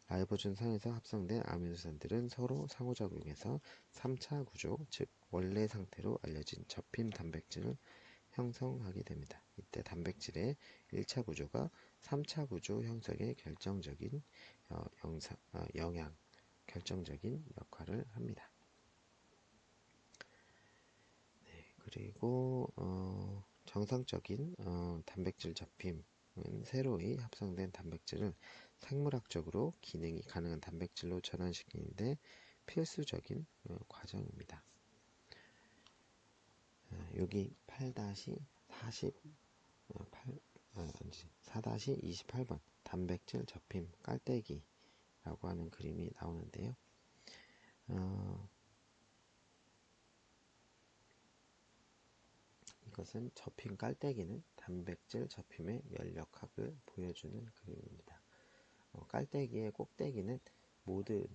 라이보존 상에서 합성된 아미노산들은 서로 상호작용해서 3차 구조, 즉 원래 상태로 알려진 접힘 단백질을 형성하게 됩니다. 이때 단백질의 1차 구조가 3차 구조 형성에 결정적인 역할을 합니다. 네, 그리고 정상적인 단백질 접힘은 새로이 합성된 단백질을 생물학적으로 기능이 가능한 단백질로 전환시키는데 필수적인 과정입니다. 여기 4-28번 단백질 접힘 깔때기라고 하는 그림이 나오는데요. 이것은 접힘 깔때기는 단백질 접힘의 연력학을 보여주는 그림입니다. 깔때기의 꼭대기는 모든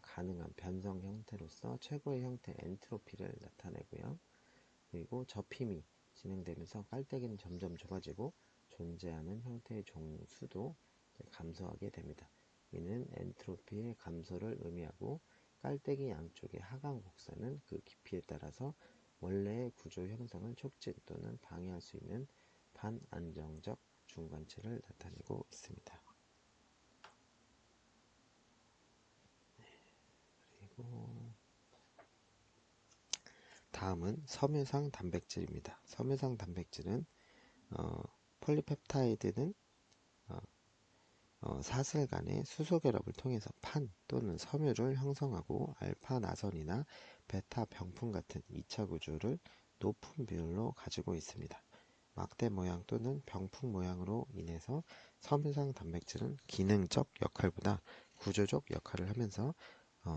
가능한 변성 형태로서 최고의 형태 엔트로피를 나타내고요. 그리고 접힘이 진행되면서 깔때기는 점점 좁아지고 존재하는 형태의 종수도 감소하게 됩니다. 이는 엔트로피의 감소를 의미하고, 깔때기 양쪽의 하강 곡선은 그 깊이에 따라서 원래의 구조 형성을 촉진 또는 방해할 수 있는 반안정적 중간체를 나타내고 있습니다. 그리고 다음은 섬유상 단백질입니다. 섬유상 단백질은 폴리펩타이드는 사슬 간의 수소 결합을 통해서 판 또는 섬유를 형성하고 알파 나선이나 베타 병풍 같은 2차 구조를 높은 비율로 가지고 있습니다. 막대 모양 또는 병풍 모양으로 인해서 섬유상 단백질은 기능적 역할보다 구조적 역할을 하면서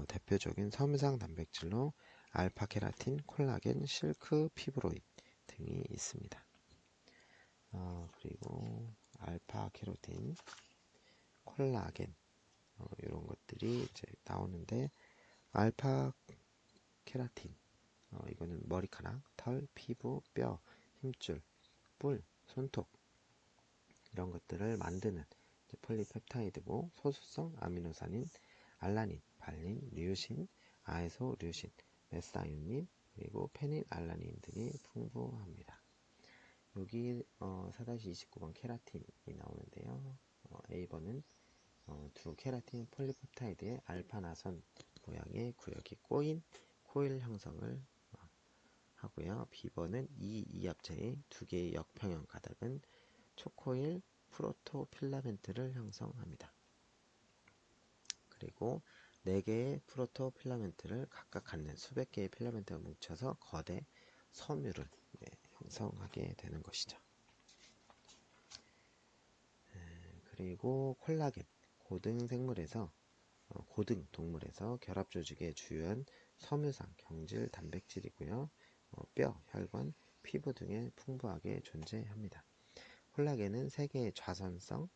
대표적인 섬유상 단백질로 알파케라틴, 콜라겐, 실크, 피브로인 등이 있습니다. 그리고 알파케로틴, 콜라겐 이런 것들이 이제 나오는데, 알파케라틴 이거는 머리카락, 털, 피부, 뼈, 힘줄, 뿔, 손톱 이런 것들을 만드는 폴리펩타이드고, 소수성 아미노산인 알라닌, 발린, 류신, 아에소류신, 메사이오닌, 그리고 페닐알라닌 등이 풍부합니다. 여기 4-29번 케라틴이 나오는데요. A번은 두 케라틴 폴리펩타이드의 알파 나선 모양의 구역이 꼬인 코일 형성을 하고요. B번은 이 이합체의 두 개의 역평형 가닥은 초코일 프로토필라멘트를 형성합니다. 그리고 4개의 프로토필라멘트를 각각 갖는 수백 개의 필라멘트가 뭉쳐서 거대 섬유를 형성하게 되는 것이죠. 그리고 콜라겐, 고등 동물에서 결합 조직의 주요한 섬유상 경질 단백질이고요. 뼈, 혈관, 피부 등에 풍부하게 존재합니다. 콜라겐은 3개의 좌선성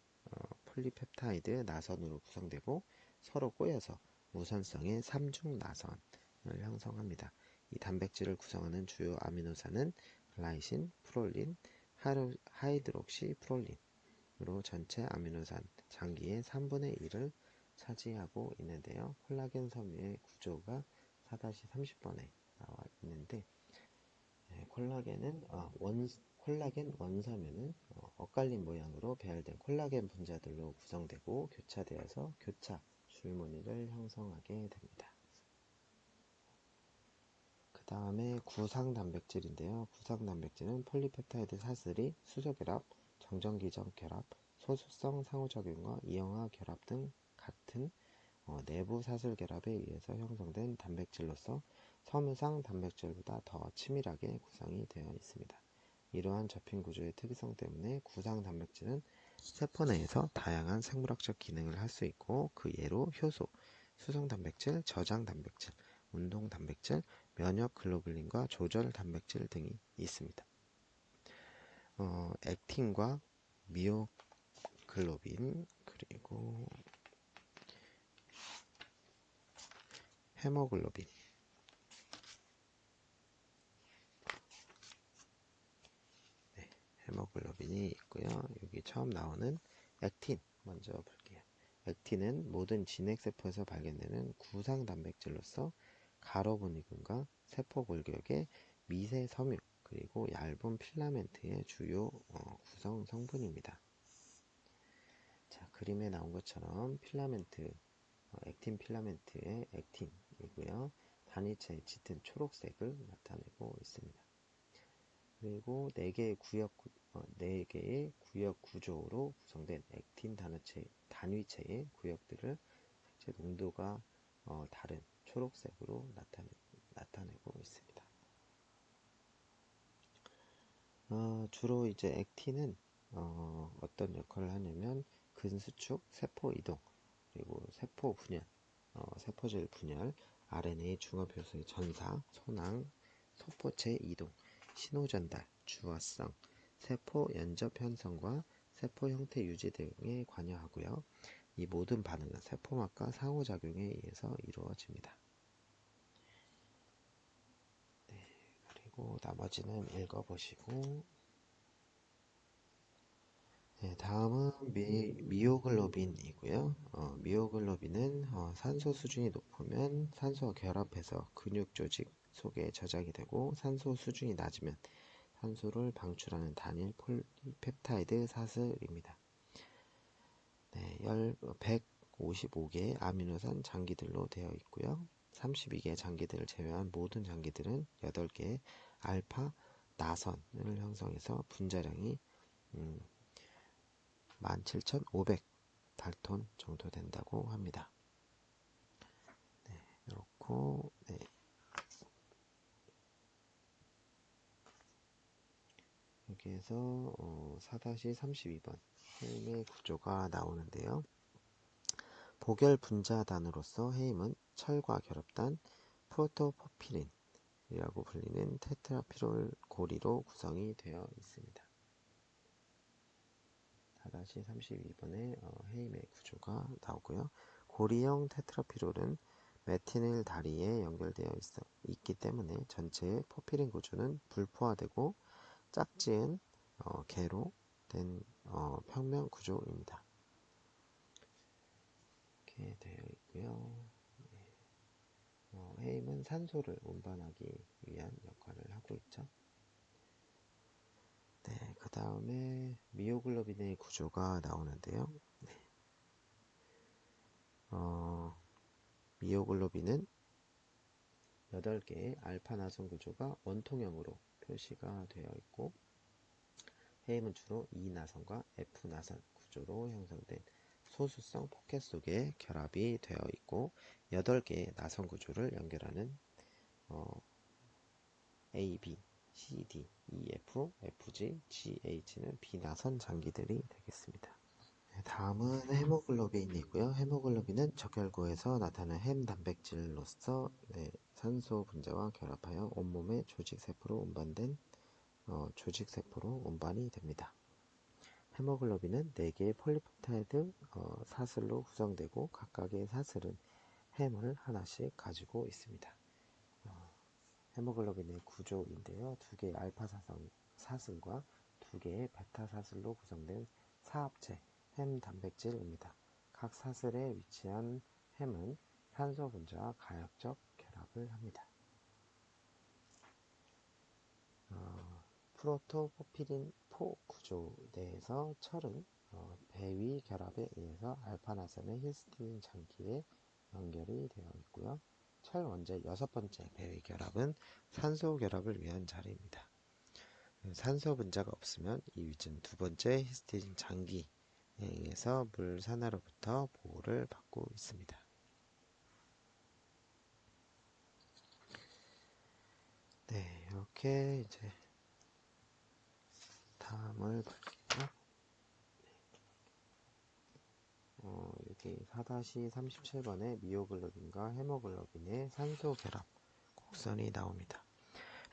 폴리펩타이드 나선으로 구성되고 서로 꼬여서 무선성의 3중 나선을 형성합니다. 이 단백질을 구성하는 주요 아미노산은 글라이신, 프롤린, 하이드록시 프롤린으로 전체 아미노산 장기의 3분의 1을 차지하고 있는데요. 콜라겐 섬유의 구조가 4-30번에 나와 있는데 콜라겐 원섬유는 엇갈린 모양으로 배열된 콜라겐 분자들로 구성되고 교차되어서 교차 줄무늬를 형성하게 됩니다. 그 다음에 구상단백질인데요. 구상단백질은 폴리펩타이드 사슬이 수소결합, 정전기전 결합, 소수성 상호작용과 이영하 결합 등 같은 내부 사슬 결합에 의해서 형성된 단백질로서 섬유상 단백질보다 더 치밀하게 구성이 되어 있습니다. 이러한 접힌 구조의 특이성 때문에 구상 단백질은 세포 내에서 다양한 생물학적 기능을 할 수 있고 그 예로 효소, 수성 단백질, 저장 단백질, 운동 단백질, 면역 글로불린과 조절 단백질 등이 있습니다. 액틴과 미오글로빈 그리고 헤모글로빈 헤모글로빈이 있고요. 여기 처음 나오는 액틴 먼저 볼게요. 액틴은 모든 진핵세포에서 발견되는 구상 단백질로서 가로분위근과 세포 골격의 미세 섬유 그리고 얇은 필라멘트의 주요 구성 성분입니다. 자, 그림에 나온 것처럼 필라멘트, 액틴 필라멘트의 액틴이고요. 단위체의 짙은 초록색을 나타내고 있습니다. 그리고 4개의 구역 구조로 구성된 액틴 단위체의 구역들을 제 농도가 다른 초록색으로 나타내고 있습니다. 주로 이제 액틴은 어떤 역할을 하냐면 근수축, 세포 이동, 그리고 세포 분열, 세포질 분열, RNA 중화효소의 전사, 손상, 소포체 이동, 신호 전달, 주화성, 세포 연접 현상과 세포 형태 유지 등에 관여하고요. 이 모든 반응은 세포막과 상호작용에 의해서 이루어집니다. 그리고 나머지는 읽어보시고 다음은 미오글로빈이고요. 미오글로빈은 산소 수준이 높으면 산소와 결합해서 근육 조직 속에 저장이 되고 산소 수준이 낮으면 산소를 방출하는 단일 폴리펩타이드 사슬입니다. 155개의 아미노산 장기들로 되어 있고요. 32개의 장기들을 제외한 모든 장기들은 8개의 알파 나선을 형성해서 분자량이 17,500 달톤 정도 된다고 합니다. 그렇고 여기에서 4-32번 헤임의 구조가 나오는데요. 복열 분자단으로서 헤임은 철과 결합단 프로토포피린이라고 불리는 테트라피롤 고리로 구성이 되어 있습니다. 4-32번에 헤임의 구조가 나오고요. 고리형 테트라피롤은 메티닐 다리에 연결되어 있기 때문에 전체의 포피린 구조는 불포화되고 짝지은 개로 된 평면 구조입니다. 이렇게 되어 있고요. 헤임은 산소를 운반하기 위한 역할을 하고 있죠. 그 다음에 미오글로빈의 구조가 나오는데요. 미오글로빈은 8개의 알파 나선 구조가 원통형으로 표시가 되어 있고, 헤임은 주로 E 나선과 F 나선 구조로 형성된 소수성 포켓 속에 결합이 되어 있고, 8개의 나선 구조를 연결하는 A, B, C, D, E, F, FG, GH는 비나선 장기들이 되겠습니다. 다음은 헤모글로빈이고요. 헤모글로빈은 적혈구에서 나타나는 햄 단백질로서 산소 분자와 결합하여 온몸의 조직세포로 운반된 조직세포로 운반이 됩니다. 헤모글로빈은 4개의 폴리펩타이드 사슬로 구성되고, 각각의 사슬은 햄을 하나씩 가지고 있습니다. 헤모글로빈의 구조인데요. 2개의 알파 사슬과 2개의 베타 사슬로 구성된 사합체 햄 단백질입니다. 각 사슬에 위치한 햄은 산소 분자와 가역적 결합을 합니다. 프로토포피린 포 구조 내에서 철은 배위 결합에 의해서 알파 나선의 히스티딘 장기에 연결이 되어 있고요. 철 원자의 6번째 배위 결합은 산소 결합을 위한 자리입니다. 산소 분자가 없으면 이 위치는 2번째 히스티딘 장기에 의해서 물 산화로부터 보호를 받고 있습니다. 네, 이렇게 이제 다음을 볼게요. 여기 4-37번에 미오글로빈과 헤모글로빈의 산소 결합 곡선이 나옵니다.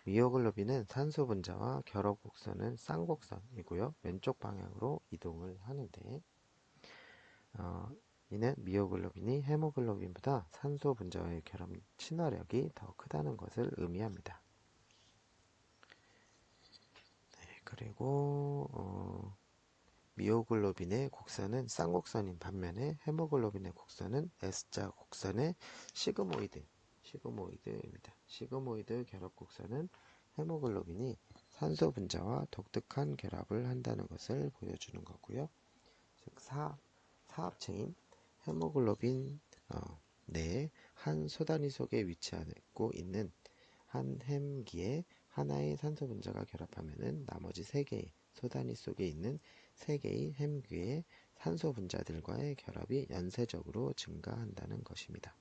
미오글로빈은 산소 분자와 결합 곡선은 쌍곡선이고요. 왼쪽 방향으로 이동을 하는데, 이는 미오글로빈이 헤모글로빈보다 산소 분자와의 결합 친화력이 더 크다는 것을 의미합니다. 네, 그리고 미오글로빈의 곡선은 쌍곡선인 반면에 헤모글로빈의 곡선은 S자 곡선의 시그모이드입니다. 시그모이드 결합 곡선은 헤모글로빈이 산소 분자와 독특한 결합을 한다는 것을 보여주는 거고요. 즉 사합체인 헤모글로빈 내에 한 소단위 속에 위치하고 있는 한 햄기에 하나의 산소 분자가 결합하면은 나머지 3개의 소단위 속에 있는 3개의 햄귀의 산소 분자들과의 결합이 연쇄적으로 증가한다는 것입니다.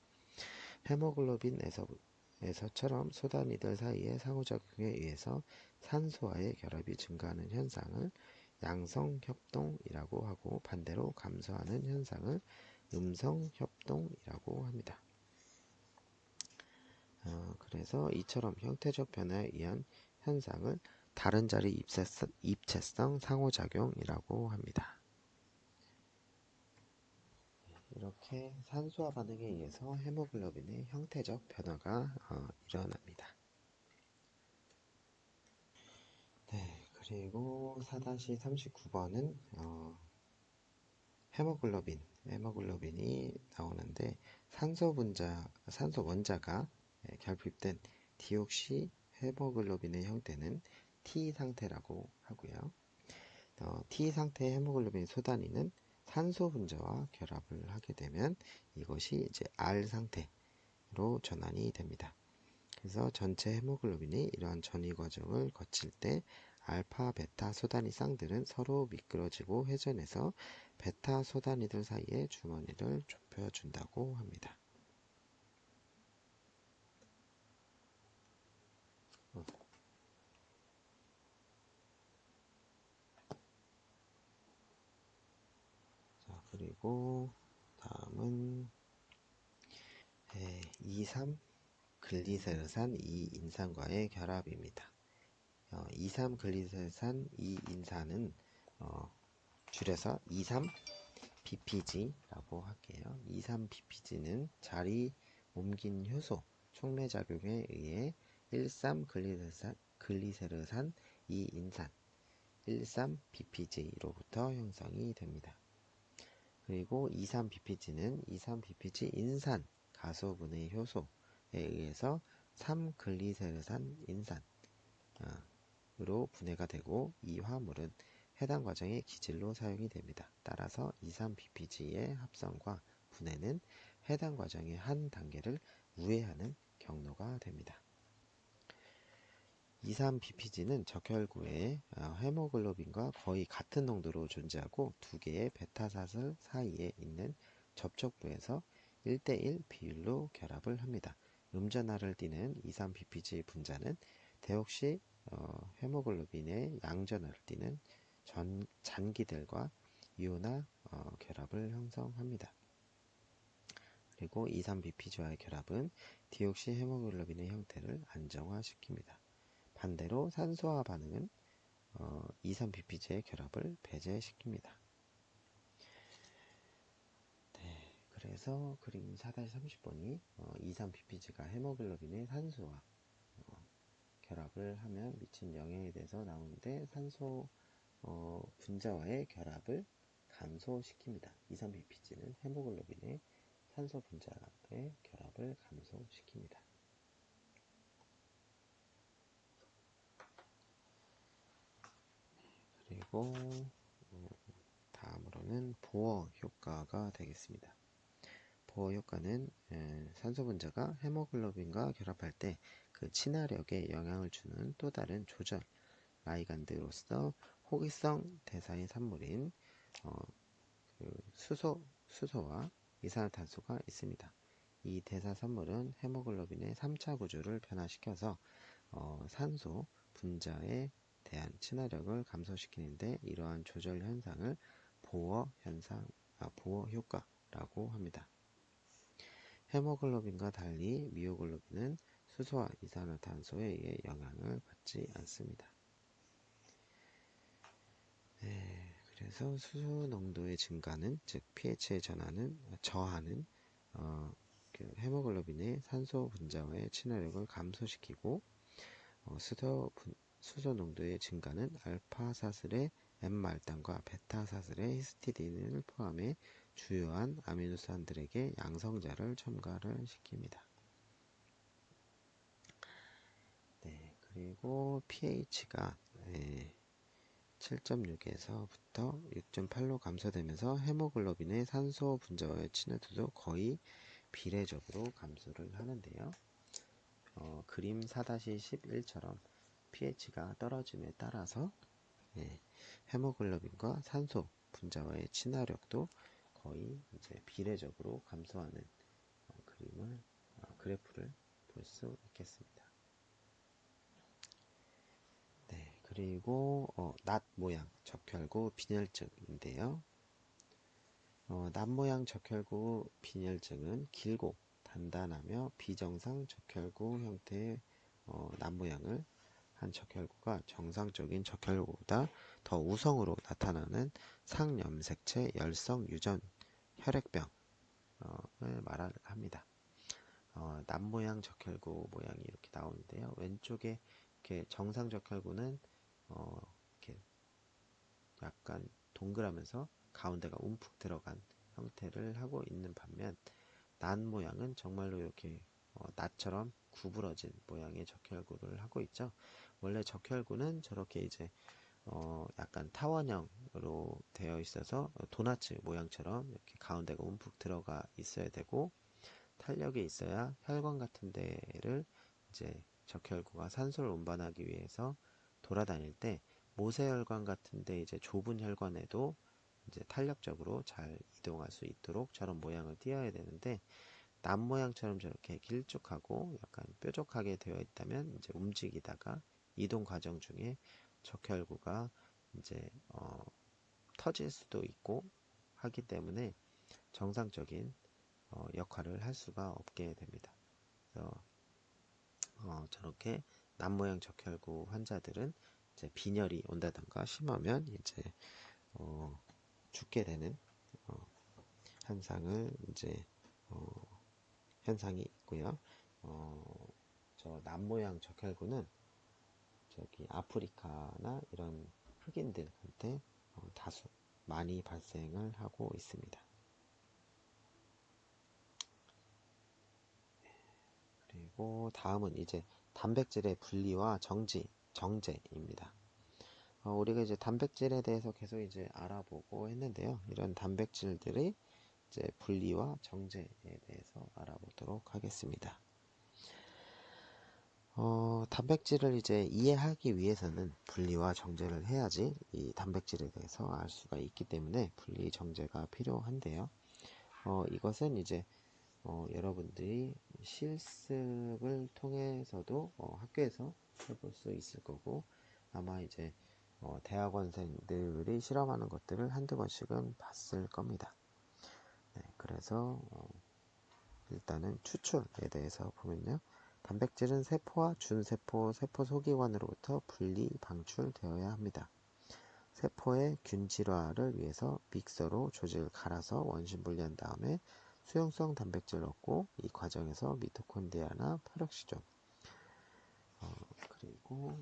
헤모글로빈에서처럼 소단위들 사이의 상호작용에 의해서 산소와의 결합이 증가하는 현상을 양성협동이라고 하고, 반대로 감소하는 현상을 음성협동이라고 합니다. 그래서 이처럼 형태적 변화에 의한 현상을 다른 자리 입체성 상호작용이라고 합니다. 이렇게 산소와 반응에 의해서 헤모글로빈의 형태적 변화가 일어납니다. 네, 그리고 4-39번은 헤모글로빈이 나오는데, 산소 원자가 결핍된 디옥시 헤모글로빈의 형태는 T 상태라고 하고요. T 상태의 헤모글로빈 소단위는 산소 분자와 결합을 하게 되면 이것이 이제 R 상태로 전환이 됩니다. 그래서 전체 헤모글로빈이 이러한 전이 과정을 거칠 때 알파, 베타 소단위 쌍들은 서로 미끄러지고 회전해서 베타 소단위들 사이에 주머니를 좁혀준다고 합니다. 자, 그리고 다음은 2,3 글리세르산 2인산과의 결합입니다. 2,3 글리세르산 2인산은 줄여서 2,3-BPG라고 할게요. 2,3-BPG는 자리 옮긴 효소 촉매작용에 의해 1,3글리세르산 2인산 1,3-BPG로부터 형성이 됩니다. 그리고 2,3-BPG는 2,3-BPG 인산 가소분해 효소에 의해서 3글리세르산 인산으로 분해가 되고, 이 화물은 해당 과정의 기질로 사용이 됩니다. 따라서 2,3-BPG의 합성과 분해는 해당 과정의 한 단계를 우회하는 경로가 됩니다. 23BPG는 적혈구에 헤모글로빈과 거의 같은 농도로 존재하고 두 개의 베타사슬 사이에 있는 접촉부에서 1대1 비율로 결합을 합니다. 음전하를 띠는 23BPG 분자는 데옥시 헤모글로빈의 양전하를 띠는 잔기들과 이온화 결합을 형성합니다. 그리고 23BPG와의 결합은 디옥시 헤모글로빈의 형태를 안정화시킵니다. 반대로 산소화 반응은 23BPG의 결합을 배제시킵니다. 네, 그래서 그림 4-30번이 23BPG가 헤모글로빈의 산소와 결합을 하면 미친 영향에 대해서 나오는데 산소 분자와의 결합을 감소시킵니다. 23BPG는 헤모글로빈의 산소 분자의 결합을 감소시킵니다. 그리고 다음으로는 보어 효과가 되겠습니다. 보어 효과는 산소 분자가 헤모글로빈과 결합할 때 그 친화력에 영향을 주는 또 다른 조절 라이간드로서 호기성 대사의 산물인 수소와 이산화탄소가 있습니다. 이 대사 산물은 헤모글로빈의 3차 구조를 변화시켜서 산소 분자에 대한 친화력을 감소시키는데 이러한 조절 현상을 보어 효과라고 합니다. 헤모글로빈과 달리 미오글로빈은 수소와 이산화탄소에 의해 영향을 받지 않습니다. 네, 그래서 수소 농도의 증가는 즉 pH의 저하는 그 헤모글로빈의 산소 분자와의 친화력을 감소시키고 수소 농도의 증가는 알파 사슬의 N말단과 베타 사슬의 히스티딘을 포함해 주요한 아미노산들에게 양성자를 첨가를 시킵니다. 네, 그리고 pH가 7.6에서부터 6.8로 감소되면서 헤모글로빈의 산소 분자와의 친화도도 거의 비례적으로 감소를 하는데요. 그림 4-11처럼 pH가 떨어짐에 따라서 헤모글로빈과 산소 분자와의 친화력도 거의 이제 비례적으로 감소하는 그래프를 볼 수 있겠습니다. 네, 그리고 낫 모양 적혈구 빈혈증인데요. 낫 모양 적혈구 빈혈증은 길고 단단하며 비정상 적혈구 형태의 낫 모양을 한 적혈구가 정상적인 적혈구보다 더 우성으로 나타나는 상염색체 열성 유전 혈액병을 말합니다. 낫 모양 적혈구 모양이 이렇게 나오는데요. 왼쪽에 이렇게 정상 적혈구는 이렇게 약간 동그라면서 가운데가 움푹 들어간 형태를 하고 있는 반면 낫 모양은 정말로 이렇게 낫처럼 구부러진 모양의 적혈구를 하고 있죠. 원래 적혈구는 저렇게 이제 약간 타원형으로 되어 있어서 도너츠 모양처럼 이렇게 가운데가 움푹 들어가 있어야 되고 탄력이 있어야 혈관 같은 데를 이제 적혈구가 산소를 운반하기 위해서 돌아다닐 때 모세혈관 같은 데 이제 좁은 혈관에도 이제 탄력적으로 잘 이동할 수 있도록 저런 모양을 띄어야 되는데 낫 모양처럼 저렇게 길쭉하고 약간 뾰족하게 되어 있다면 이제 움직이다가 이동 과정 중에 적혈구가 이제 터질 수도 있고 하기 때문에 정상적인 역할을 할 수가 없게 됩니다. 그래서 저렇게 낫 모양 적혈구 환자들은 이제 빈혈이 온다던가 심하면 이제 죽게 되는 현상을 이제 현상이 있고요. 저 낫 모양 적혈구는 저기 아프리카나 이런 흑인들한테 다수 많이 발생을 하고 있습니다. 그리고 다음은 이제 단백질의 분리와 정제입니다. 우리가 이제 단백질에 대해서 계속 이제 알아보고 했는데요. 이런 단백질들이 이제 분리와 정제에 대해서 알아보도록 하겠습니다. 단백질을 이제 이해하기 위해서는 분리와 정제를 해야지 이 단백질에 대해서 알 수가 있기 때문에 분리 정제가 필요한데요. 이것은 이제 여러분들이 실습을 통해서도 학교에서 해볼 수 있을 거고, 아마 이제 대학원생들이 실험하는 것들을 한두 번씩은 봤을 겁니다. 네, 그래서 일단은 추출에 대해서 보면요. 단백질은 세포와 준세포, 세포 소기관으로부터 분리 방출되어야 합니다. 세포의 균질화를 위해서 믹서로 조직을 갈아서 원심 분리한 다음에 수용성 단백질을 얻고, 이 과정에서 미토콘드리아나 페록시존, 그리고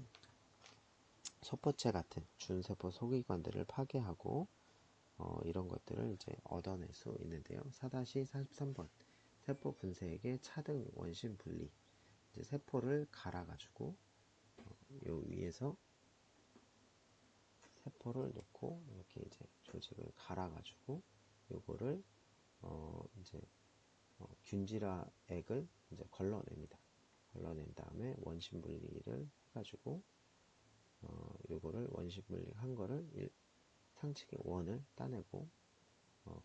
소포체 같은 준세포 소기관들을 파괴하고 이런 것들을 이제 얻어낼 수 있는데요. 4-43번 세포 분쇄액의 차등 원심 분리. 이제 세포를 갈아가지고 요 위에서 세포를 놓고 이렇게 이제 조직을 갈아가지고 요거를 이제 균질화액을 이제 걸러냅니다. 걸러낸 다음에 원심 분리를 해가지고 요거를 원심 분리한 거를 상측의 원을 따내고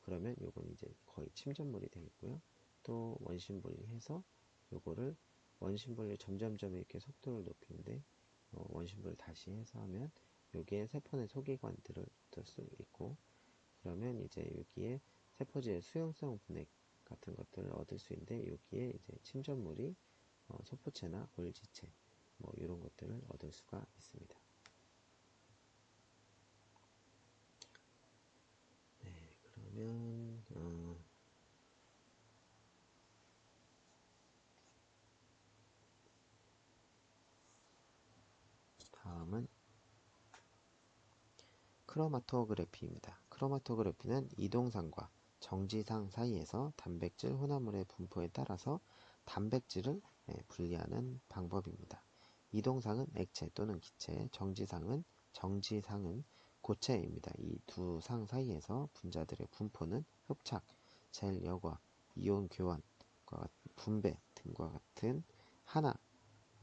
그러면 요건 이제 거의 침전물이 되겠고요. 또 원심 분리해서 요거를 원심 분리 점점점 이렇게 속도를 높이는데 원심 분리 다시 해서 하면 여기에 세포 내 소기관들을 얻을 수 있고, 그러면 이제 여기에 세포질의 수용성 분해 같은 것들을 얻을 수 있는데, 여기에 이제 침전물이 소포체나 골지체 뭐 이런 것들을 얻을 수가 있습니다. 네, 그러면 다음은 크로마토그래피입니다. 크로마토그래피는 이동상과 정지상 사이에서 단백질 혼합물의 분포에 따라서 단백질을 분리하는 방법입니다. 이동상은 액체 또는 기체, 정지상은 고체입니다. 이 두 상 사이에서 분자들의 분포는 흡착, 젤 여과, 이온 교환, 분배 등과 같은 하나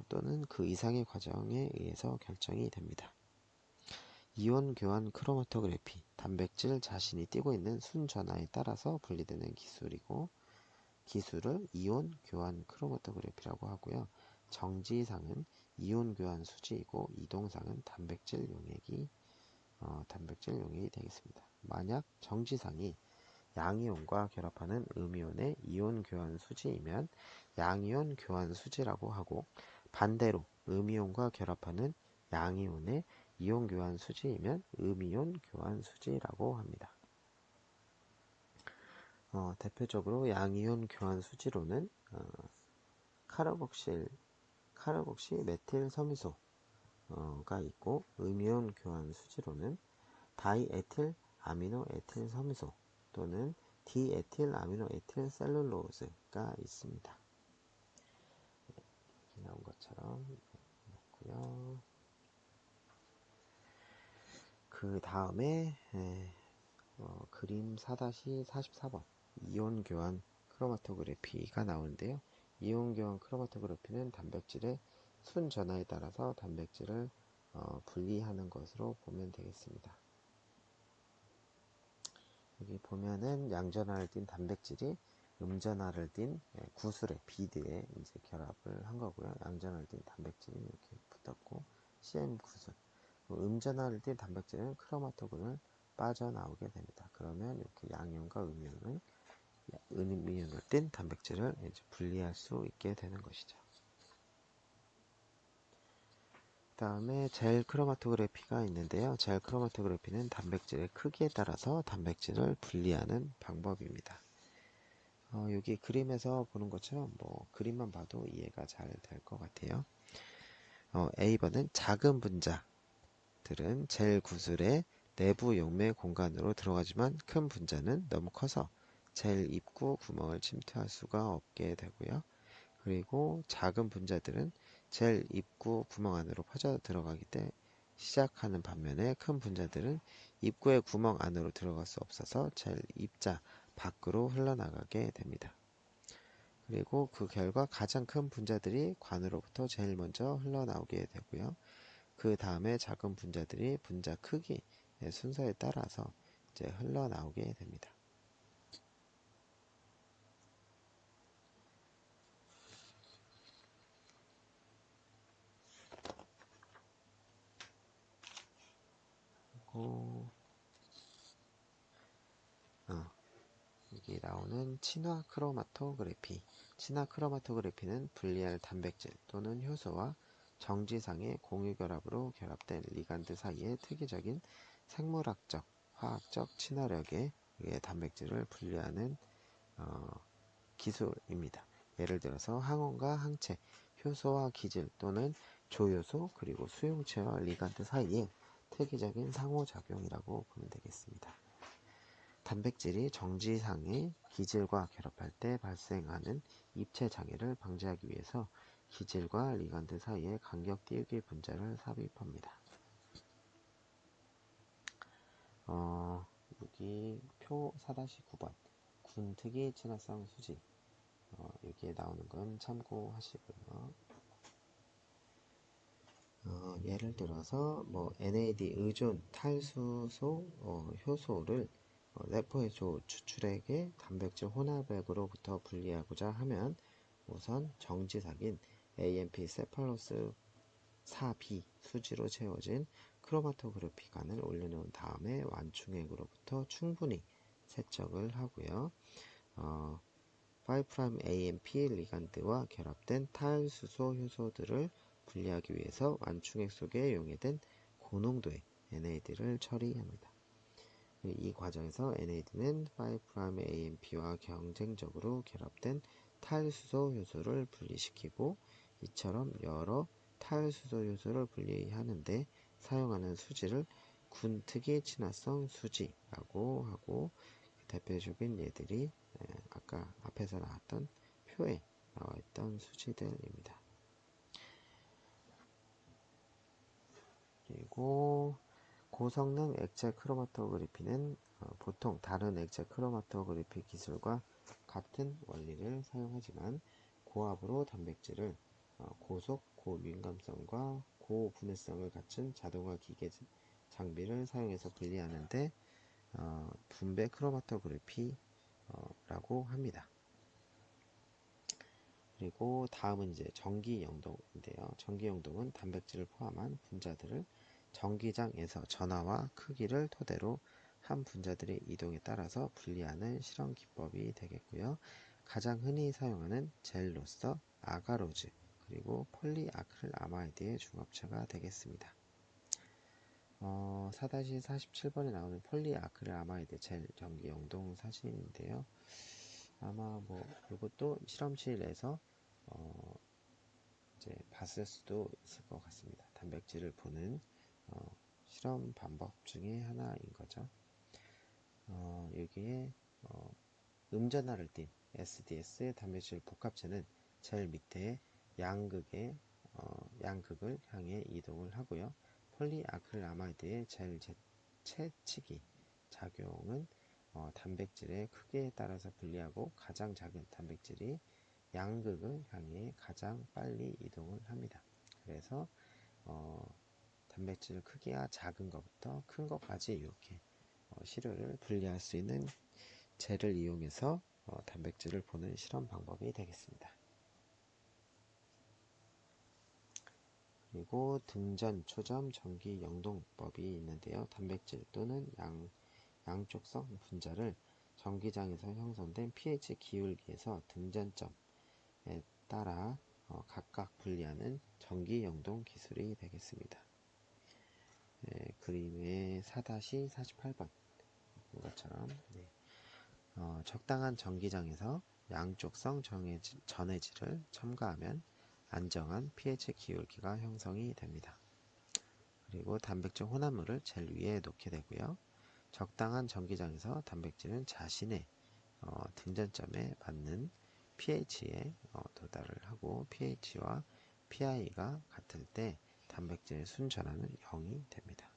또는 그 이상의 과정에 의해서 결정이 됩니다. 이온 교환 크로마토그래피, 단백질 자신이 띄고 있는 순전하에 따라서 분리되는 기술을 이온 교환 크로마토그래피라고 하고요. 정지상은 이온 교환 수지이고, 이동상은 단백질 용액이 되겠습니다. 만약 정지상이 양이온과 결합하는 음이온의 이온 교환 수지이면 양이온 교환 수지라고 하고, 반대로 음이온과 결합하는 양이온의 이온 교환 수지이면 음이온 교환 수지라고 합니다. 대표적으로 양이온 교환 수지로는 카르복시 메틸 섬유소가 있고, 음이온 교환 수지로는 다이에틸 아미노 에틸 섬유소 또는 디에틸 아미노 에틸 셀룰로즈가 있습니다. 여기 나온 것처럼 있고요. 그 다음에 그림 4-44번 이온 교환 크로마토그래피가 나오는데요. 이온 교환 크로마토그래피는 단백질의 순전하에 따라서 단백질을 분리하는 것으로 보면 되겠습니다. 여기 보면은 양전하를 띤 단백질이 음전하를 띤 구슬의 비드에 이제 결합을 한 거고요. 양전하를 띤 단백질이 이렇게 붙었고, CM 구슬. 음전하를 띤 단백질은 크로마토군을 빠져나오게 됩니다. 그러면 이렇게 양이온과 음이온을 띤 단백질을 이제 분리할 수 있게 되는 것이죠. 다음에 젤 크로마토그래피가 있는데요. 젤 크로마토그래피는 단백질의 크기에 따라서 단백질을 분리하는 방법입니다. 여기 그림에서 보는 것처럼 그림만 봐도 이해가 잘 될 것 같아요. A번은 작은 분자들은 젤 구슬의 내부 용매 공간으로 들어가지만 큰 분자는 너무 커서 젤 입구 구멍을 침투할 수가 없게 되고요. 그리고 작은 분자들은 젤 입구 구멍 안으로 퍼져 들어가기 때문에 시작하는 반면에 큰 분자들은 입구의 구멍 안으로 들어갈 수 없어서 젤 입자 밖으로 흘러나가게 됩니다. 그리고 그 결과 가장 큰 분자들이 관으로부터 제일 먼저 흘러나오게 되고요. 그 다음에 작은 분자들이 분자 크기의 순서에 따라서 이제 흘러나오게 됩니다. 그리고 여기 나오는 친화 크로마토그래피. 친화 크로마토그래피는 분리할 단백질 또는 효소와 정지상의 공유결합으로 결합된 리간드 사이의 특이적인 생물학적, 화학적 친화력에 의해 단백질을 분리하는 기술입니다. 예를 들어서 항원과 항체, 효소와 기질 또는 조효소 그리고 수용체와 리간드 사이의 특이적인 상호작용이라고 보면 되겠습니다. 단백질이 정지상의 기질과 결합할 때 발생하는 입체 장애를 방지하기 위해서 기질과 리간드 사이에 간격 띄우기 분자를 삽입합니다. 여기 표 4-9번 군특이 친화성 수지 여기에 나오는 건 참고하시고요. 예를 들어서 NAD 의존 탈수소 효소를 세포에서 추출액의 단백질 혼합액으로부터 분리하고자 하면 우선 정지삭인 AMP 세팔로스 4B 수지로 채워진 크로마토그래피관을 올려놓은 다음에 완충액으로부터 충분히 세척을 하고요. 5' AMP 리간드와 결합된 탈수소 효소들을 분리하기 위해서 완충액 속에 용해된 고농도의 NAD를 처리합니다. 이 과정에서 NAD는 5' AMP와 경쟁적으로 결합된 탈수소 효소를 분리시키고 이처럼 여러 탈수소 효소를 분리하는데 사용하는 수지를 군특이 친화성 수지라고 하고 대표적인 예들이 아까 앞에서 나왔던 표에 나와 있던 수지들입니다. 그리고 고성능 액체 크로마토그래피는 보통 다른 액체 크로마토그래피 기술과 같은 원리를 사용하지만 고압으로 단백질을 고속, 고민감성과 고분해성을 갖춘 자동화 기계 장비를 사용해서 분리하는데 분배 크로마토그래피라고 합니다. 그리고 다음은 이제 전기영동인데요. 전기영동은 단백질을 포함한 분자들을 전기장에서 전하와 크기를 토대로 한 분자들의 이동에 따라서 분리하는 실험 기법이 되겠고요. 가장 흔히 사용하는 젤로서, 아가로즈, 그리고 폴리아크릴아마이드의 중합체가 되겠습니다. 4-47번에 나오는 폴리아크릴아마이드 젤 전기영동 사진인데요. 아마 이것도 실험실에서 이제 봤을 수도 있을 것 같습니다. 단백질을 보는 실험 방법 중에 하나인 거죠. 여기에 음전하를 띤 SDS 단백질 복합체는 젤 밑에 양극을 향해 이동을 하고요. 폴리아크릴아마이드의 젤 채치기 작용은 단백질의 크기에 따라서 분리하고 가장 작은 단백질이 양극을 향해 가장 빨리 이동을 합니다. 그래서 단백질 크기가 작은 것부터 큰 것까지 이렇게 시료를 분리할 수 있는 젤을 이용해서 단백질을 보는 실험 방법이 되겠습니다. 그리고 등전 초점 전기 영동법이 있는데요. 단백질 또는 양쪽성 분자를 전기장에서 형성된 pH 기울기에서 등전점에 따라 각각 분리하는 전기 영동 기술이 되겠습니다. 그림의 4-48번 것처럼 적당한 전기장에서 양쪽성 전해질을 첨가하면 안정한 pH 기울기가 형성이 됩니다. 그리고 단백질 혼합물을 젤 위에 놓게 되고요. 적당한 전기장에서 단백질은 자신의 등전점에 맞는 pH에 도달을 하고 pH와 pI가 같을 때 단백질의 순전하는 0이 됩니다.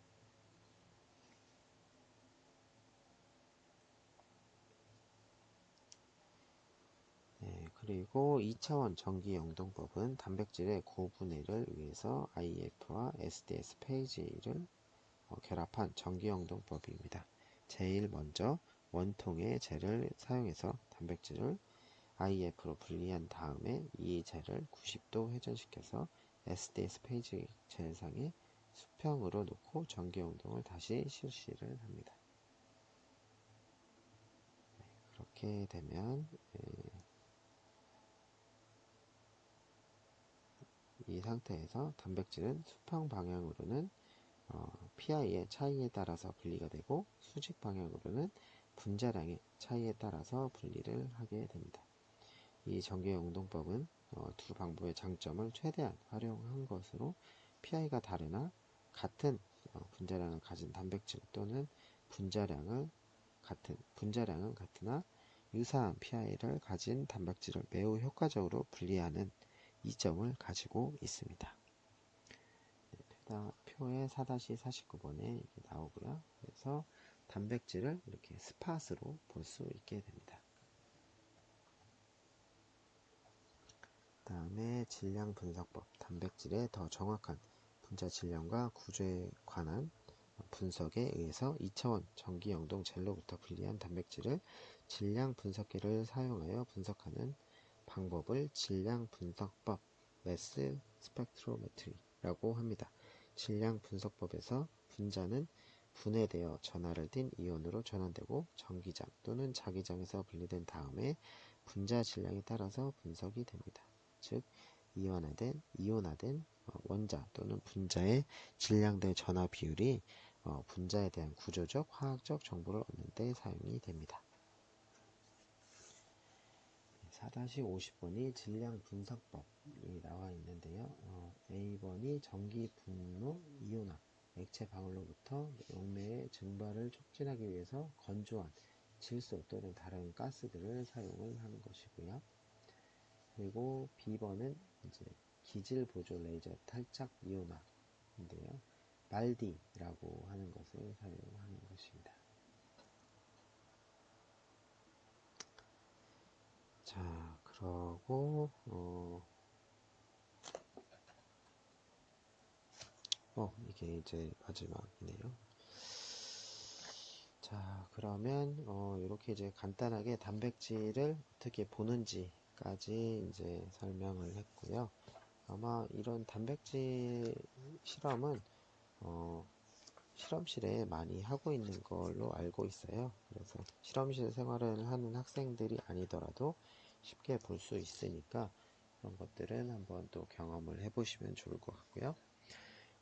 그리고 2차원 전기영동법은 단백질의 고분해를 위해서 IF와 SDS 페이지를 결합한 전기영동법입니다. 제일 먼저 원통의 젤을 사용해서 단백질을 IF로 분리한 다음에 이 젤을 90도 회전시켜서 SDS 페이지 젤상에 수평으로 놓고 전기영동을 다시 실시를 합니다. 그렇게 되면 이 상태에서 단백질은 수평 방향으로는 PI의 차이에 따라서 분리가 되고 수직 방향으로는 분자량의 차이에 따라서 분리를 하게 됩니다. 이 전기영동법은 두 방법의 장점을 최대한 활용한 것으로 PI가 다르나 같은 분자량을 가진 단백질 또는 분자량은 같으나 유사한 PI를 가진 단백질을 매우 효과적으로 분리하는 이점을 가지고 있습니다. 표에 4-49번에 나오고요. 그래서 단백질을 이렇게 스팟으로 볼 수 있게 됩니다. 다음에 질량 분석법, 단백질의 더 정확한 분자 질량과 구조에 관한 분석에 의해서 2차원 전기영동 젤로부터 분리한 단백질을 질량 분석기를 사용하여 분석하는 방법을 질량 분석법, 매스 스펙트로메트리라고 합니다. 질량 분석법에서 분자는 분해되어 전하를 띤 이온으로 전환되고 전기장 또는 자기장에서 분리된 다음에 분자 질량에 따라서 분석이 됩니다. 즉 이온화된 원자 또는 분자의 질량 대 전하 비율이 분자에 대한 구조적, 화학적 정보를 얻는 데 사용이 됩니다. 4-50번이 질량 분석법이 나와 있는데요. A번이 전기 분노 이온화 액체 방울로부터 용매의 증발을 촉진하기 위해서 건조한 질소 또는 다른 가스들을 사용을 하는 것이고요. 그리고 B번은 이제 기질 보조 레이저 탈착 이온화인데요. 말디라고 하는 것을 사용하는 것입니다. 자, 그러고 이게 이제 마지막이네요. 자, 그러면 이렇게 이제 간단하게 단백질을 어떻게 보는지까지 이제 설명을 했고요. 아마 이런 단백질 실험은 실험실에 많이 하고 있는 걸로 알고 있어요. 그래서 실험실 생활을 하는 학생들이 아니더라도 쉽게 볼 수 있으니까 그런 것들은 한번 또 경험을 해보시면 좋을 것 같고요.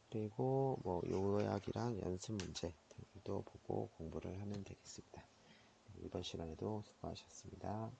그리고 뭐 요약이랑 연습 문제 등도 보고 공부를 하면 되겠습니다. 이번 시간에도 수고하셨습니다.